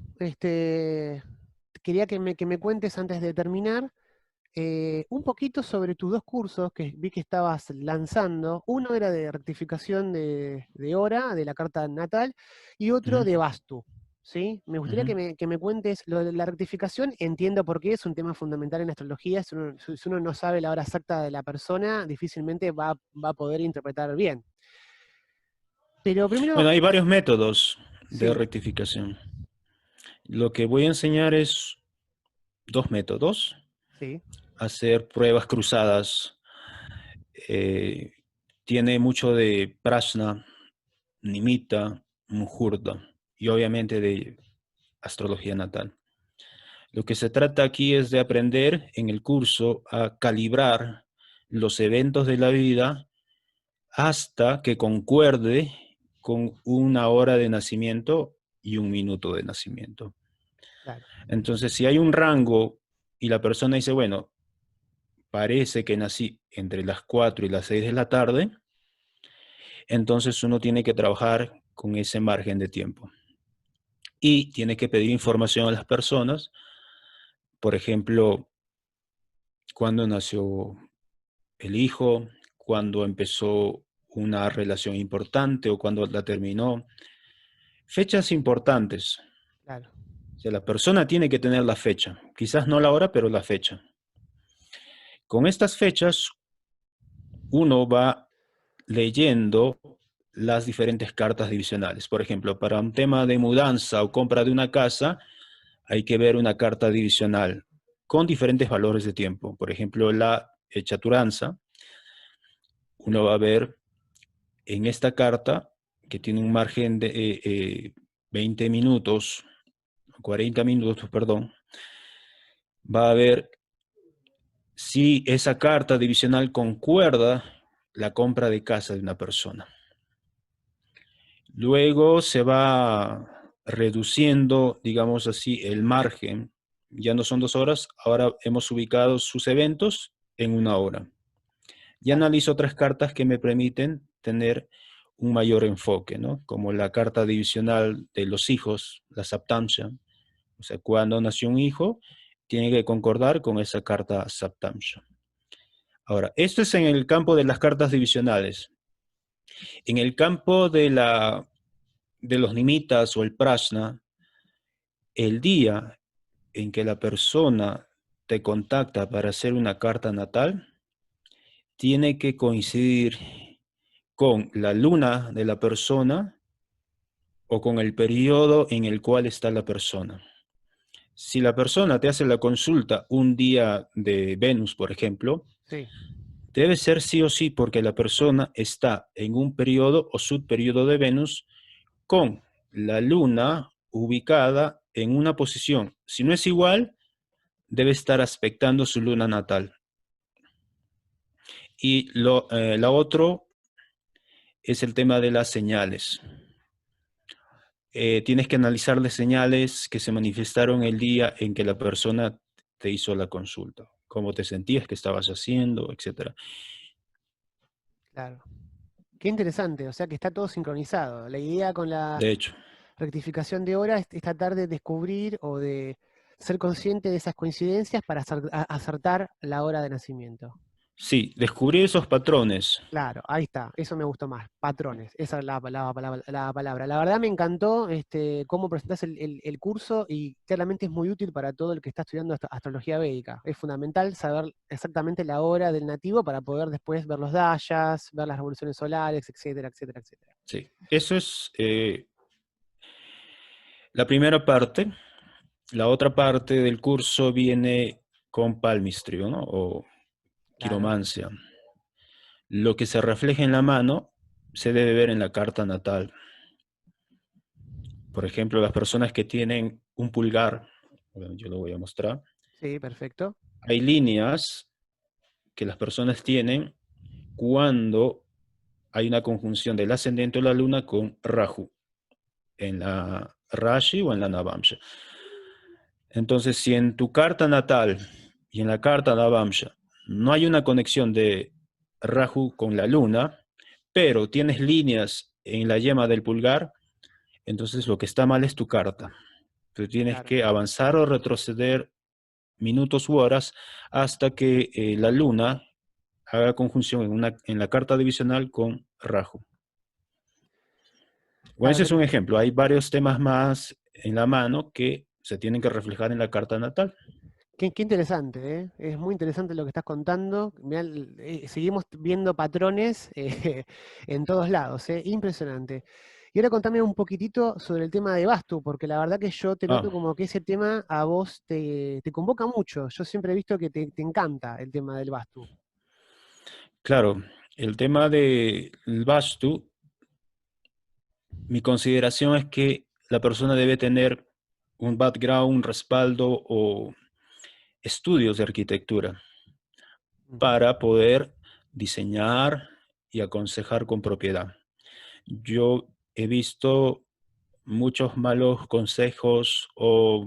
[SPEAKER 1] quería que me cuentes antes de terminar un poquito sobre tus dos cursos que vi que estabas lanzando. Uno era de rectificación de hora, de la carta natal, y otro
[SPEAKER 2] Ujú,
[SPEAKER 1] de Vastu. ¿Sí? Me gustaría
[SPEAKER 2] ujú.
[SPEAKER 1] que me cuentes lo de la rectificación. Entiendo por qué es un tema fundamental en astrología. Si uno no sabe la hora exacta de la persona, difícilmente va a poder interpretar bien. Pero primero,
[SPEAKER 2] Bueno, hay varios métodos de
[SPEAKER 1] sí,
[SPEAKER 2] rectificación. Lo que voy a enseñar es dos métodos.
[SPEAKER 1] sí,
[SPEAKER 2] Hacer pruebas cruzadas. eh, Tiene mucho de prasna, nimita, muhurta y obviamente de astrología natal. Lo que se trata aquí es de aprender en el curso a calibrar los eventos de la vida hasta que concuerde con una hora de nacimiento y un minuto de nacimiento.
[SPEAKER 1] claro,
[SPEAKER 2] Entonces, si hay un rango y la persona dice, bueno, parece que nací entre las 4 y las 6 de la tarde, entonces uno tiene que trabajar con ese margen de tiempo. Y tiene que pedir información a las personas, por ejemplo, cuándo nació el hijo, cuándo empezó una relación importante o cuándo la terminó. Fechas importantes.
[SPEAKER 1] claro.
[SPEAKER 2] O sea, la persona tiene que tener la fecha, quizás no la hora, pero la fecha. Con estas fechas, uno va leyendo las diferentes cartas divisionales. Por ejemplo, para un tema de mudanza o compra de una casa, hay que ver una carta divisional con diferentes valores de tiempo. Por ejemplo, la chaturanza, uno va a ver en esta carta que tiene un margen de 20 minutos, 40 minutos, perdón, va a ver si esa carta divisional concuerda la compra de casa de una persona. Luego se va reduciendo, digamos así, el margen. Ya no son 2 horas, ahora hemos ubicado sus eventos en 1 hora. Y
[SPEAKER 1] Claro.
[SPEAKER 2] analizo otras cartas que me permiten tener un mayor enfoque, ¿no? Como la carta divisional de los hijos, la Saptamsha. O sea, cuando nació un hijo, tiene que concordar con esa carta Saptamsha. Ahora, esto es en el campo de las cartas divisionales. En el campo de los nimitas o el prashna, el día en que la persona te contacta para hacer una carta natal, tiene que coincidir con la luna de la persona o con el periodo en el cual está la persona. Si la persona te hace la consulta un día de Venus, por ejemplo,
[SPEAKER 1] Sí,
[SPEAKER 2] debe ser sí o sí porque la persona está en un periodo o subperiodo de Venus con la luna ubicada en una posición. Si no es igual, debe estar aspectando su luna natal. Y la otro es el tema de las señales. Tienes que analizar las señales que se manifestaron el día en que la persona te hizo la consulta. Cómo te sentías, qué estabas haciendo, etcétera.
[SPEAKER 1] claro. Qué interesante, o sea que está todo sincronizado. La idea con la
[SPEAKER 2] De hecho,
[SPEAKER 1] rectificación de hora es tratar de descubrir o de ser consciente de esas coincidencias para acertar la hora de nacimiento.
[SPEAKER 2] sí, descubrir esos patrones.
[SPEAKER 1] Claro, ahí está, eso me gustó más, patrones, esa es la palabra. La verdad me encantó cómo presentás el curso y claramente es muy útil para todo el que está estudiando astrología védica. Es fundamental saber exactamente la hora del nativo para poder después ver los dayas, ver las revoluciones solares, etcétera, etcétera, etcétera.
[SPEAKER 2] Sí, eso es la primera parte. La otra parte del curso viene con palmistrio, ¿no? O
[SPEAKER 1] Claro,
[SPEAKER 2] quiromancia. Lo que se refleja en la mano se debe ver en la carta natal. Por ejemplo, las personas que tienen un pulgar, bueno, yo lo voy a mostrar,
[SPEAKER 1] sí, perfecto.
[SPEAKER 2] hay líneas que las personas tienen cuando hay una conjunción del ascendente o la luna con Rahu, en la Rashi o en la Navamsha. Entonces, si en tu carta natal y en la carta Navamsha no hay una conexión de Rahu con la luna, pero tienes líneas en la yema del pulgar, entonces lo que está mal es tu carta. Tú tienes
[SPEAKER 1] Claro.
[SPEAKER 2] que avanzar o retroceder minutos u horas hasta que la luna haga conjunción en la carta divisional con Rahu. Bueno,
[SPEAKER 1] Claro,
[SPEAKER 2] ese es un ejemplo. Hay varios temas más en la mano que se tienen que reflejar en la carta natal.
[SPEAKER 1] qué interesante, ¿eh? Es muy interesante lo que estás contando. Mirá, seguimos viendo patrones en todos lados, ¿eh? Impresionante. Y ahora contame un poquitito sobre el tema de Bastu, porque la verdad que yo te noto
[SPEAKER 2] Ah,
[SPEAKER 1] como que ese tema a vos te convoca mucho. Yo siempre he visto que te encanta el tema del Bastu.
[SPEAKER 2] claro, el tema del Vastu, mi consideración es que la persona debe tener un background, un respaldo o estudios de arquitectura
[SPEAKER 1] Ujú.
[SPEAKER 2] para poder diseñar y aconsejar con propiedad. Yo he visto muchos malos consejos o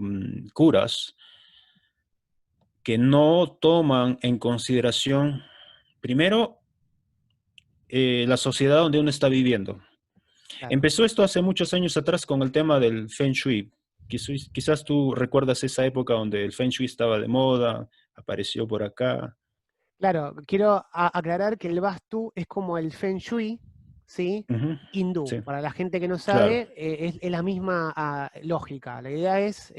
[SPEAKER 2] curas que no toman en consideración, primero, la sociedad donde uno está viviendo.
[SPEAKER 1] Claro.
[SPEAKER 2] Empezó esto hace muchos años atrás con el tema del Feng Shui. Quizás tú recuerdas esa época donde el Feng Shui estaba de moda, apareció por acá.
[SPEAKER 1] Claro, quiero aclarar que el Vastu es como el Feng Shui, ¿sí?
[SPEAKER 2] Ujú,
[SPEAKER 1] Hindú.
[SPEAKER 2] sí,
[SPEAKER 1] Para la gente que no
[SPEAKER 2] claro.
[SPEAKER 1] sabe, es la misma lógica. La idea es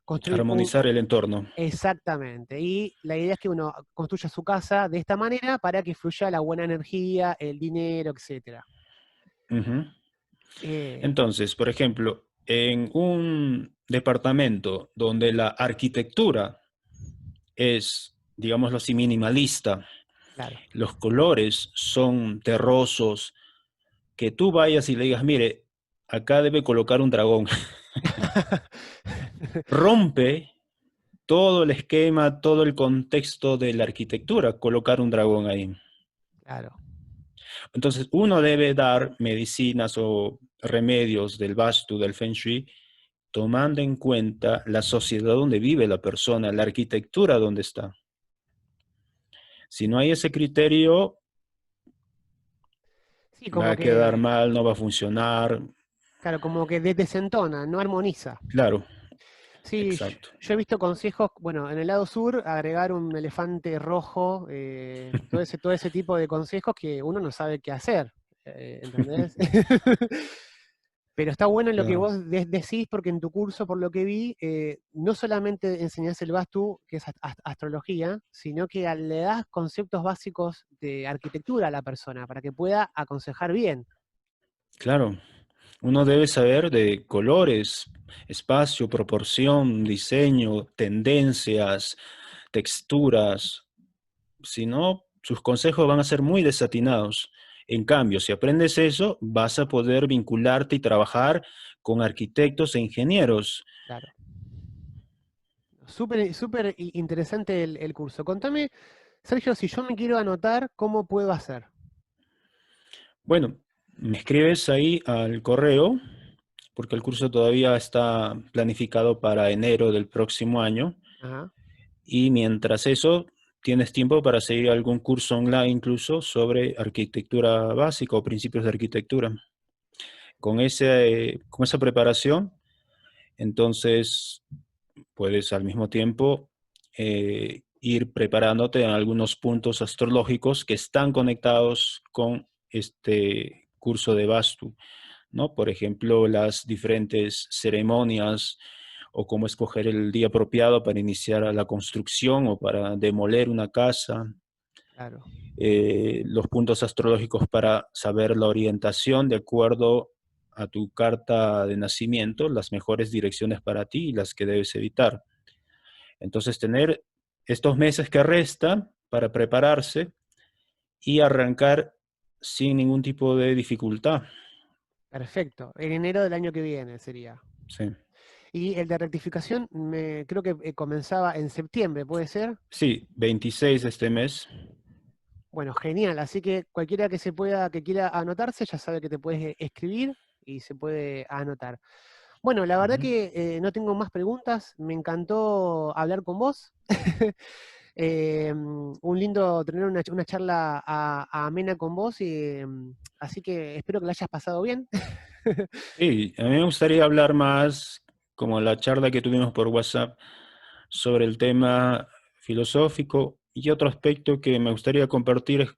[SPEAKER 1] construir un...
[SPEAKER 2] Armonizar el entorno.
[SPEAKER 1] Exactamente. Y la idea es que uno construya su casa de esta manera para que fluya la buena energía, el dinero, etcétera.
[SPEAKER 2] Ujú.
[SPEAKER 1] Eh,
[SPEAKER 2] Entonces, por ejemplo, en un departamento donde la arquitectura es, digámoslo así, minimalista,
[SPEAKER 1] claro.
[SPEAKER 2] los colores son terrosos, que tú vayas y le digas, mire, acá debe colocar un dragón. Rompe todo el esquema, todo el contexto de la arquitectura, colocar un dragón ahí.
[SPEAKER 1] Claro,
[SPEAKER 2] Entonces, uno debe dar medicinas o remedios del Vastu, del Feng Shui, tomando en cuenta la sociedad donde vive la persona, la arquitectura donde está. Si no hay ese criterio,
[SPEAKER 1] sí,
[SPEAKER 2] va
[SPEAKER 1] como
[SPEAKER 2] a quedar
[SPEAKER 1] que,
[SPEAKER 2] mal, no va a funcionar.
[SPEAKER 1] claro, como que desentona, no armoniza.
[SPEAKER 2] Claro,
[SPEAKER 1] Sí,
[SPEAKER 2] exacto.
[SPEAKER 1] yo he visto consejos, bueno, en el lado sur, agregar un elefante rojo, todo ese tipo de consejos que uno no sabe qué hacer, ¿entendés? Pero está bueno lo que
[SPEAKER 2] Claro,
[SPEAKER 1] vos decís, porque en tu curso, por lo que vi, no solamente enseñás el Vastu, que es astrología, sino que le das conceptos básicos de arquitectura a la persona para que pueda aconsejar bien.
[SPEAKER 2] claro. Uno debe saber de colores, espacio, proporción, diseño, tendencias, texturas. Si no, sus consejos van a ser muy desatinados. En cambio, si aprendes eso, vas a poder vincularte y trabajar con arquitectos e ingenieros.
[SPEAKER 1] Claro. Súper interesante el curso. Contame, Sergio, si yo me quiero anotar, ¿cómo puedo hacer?
[SPEAKER 2] Bueno, me escribes ahí al correo, porque el curso todavía está planificado para enero del próximo año.
[SPEAKER 1] Ajá,
[SPEAKER 2] Y mientras eso, tienes tiempo para seguir algún curso online incluso sobre arquitectura básica o principios de arquitectura. Con esa preparación, entonces puedes al mismo tiempo ir preparándote en algunos puntos astrológicos que están conectados con este curso de Vastu, ¿no? Por ejemplo, las diferentes ceremonias o cómo escoger el día apropiado para iniciar la construcción o para demoler una casa,
[SPEAKER 1] claro,
[SPEAKER 2] los puntos astrológicos para saber la orientación de acuerdo a tu carta de nacimiento, las mejores direcciones para ti y las que debes evitar. Entonces, tener estos meses que restan para prepararse y arrancar sin ningún tipo de dificultad.
[SPEAKER 1] perfecto. En enero del año que viene sería.
[SPEAKER 2] Sí.
[SPEAKER 1] Y el de rectificación creo que comenzaba en septiembre, ¿puede ser?
[SPEAKER 2] Sí, 26 de este mes.
[SPEAKER 1] Bueno, genial. Así que cualquiera que se pueda, que quiera anotarse, ya sabe que te puedes escribir y se puede anotar. Bueno, la verdad
[SPEAKER 2] Ujú.
[SPEAKER 1] que no tengo más preguntas. Me encantó hablar con vos. Un lindo tener una charla amena con vos y así que espero que la hayas pasado bien.
[SPEAKER 2] Sí, a mí me gustaría hablar más, como la charla que tuvimos por WhatsApp, sobre el tema filosófico y otro aspecto que me gustaría compartir es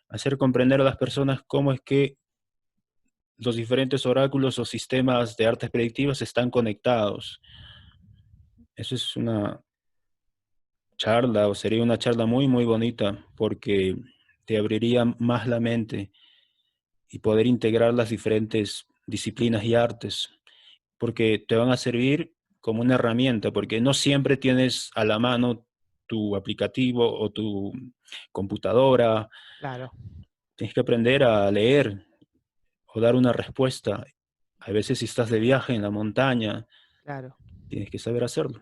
[SPEAKER 2] hacer comprender a las personas cómo es que los diferentes oráculos o sistemas de artes predictivas están conectados. Eso es una charla o sería una charla muy, muy bonita porque te abriría más la mente y poder integrar las diferentes disciplinas y artes, porque te van a servir como una herramienta, porque no siempre tienes a la mano tu aplicativo o tu computadora.
[SPEAKER 1] Claro,
[SPEAKER 2] Tienes que aprender a leer o dar una respuesta. A veces si estás de viaje en la montaña,
[SPEAKER 1] claro.
[SPEAKER 2] tienes que saber hacerlo.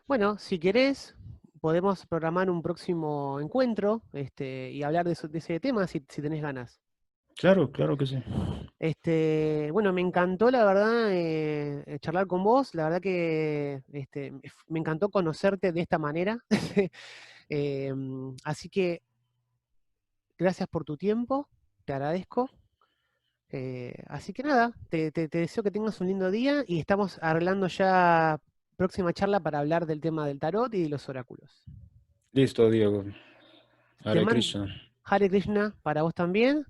[SPEAKER 1] Bueno, si querés, podemos programar un próximo encuentro, y hablar de ese tema si tenés ganas.
[SPEAKER 2] Claro, claro que sí.
[SPEAKER 1] Bueno, me encantó la verdad charlar con vos, la verdad que me encantó conocerte de esta manera. Así que gracias por tu tiempo, te agradezco. Así que nada, te deseo que tengas un lindo día y estamos arreglando ya próxima charla para hablar del tema del tarot y de los oráculos.
[SPEAKER 2] Listo, Diego.
[SPEAKER 1] Te
[SPEAKER 2] Hare
[SPEAKER 1] mando
[SPEAKER 2] Krishna.
[SPEAKER 1] Hare Krishna para vos también.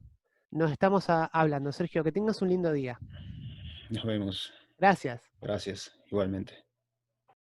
[SPEAKER 1] Nos estamos hablando, Sergio, que tengas un lindo día.
[SPEAKER 2] Nos vemos.
[SPEAKER 1] Gracias.
[SPEAKER 2] Gracias, igualmente.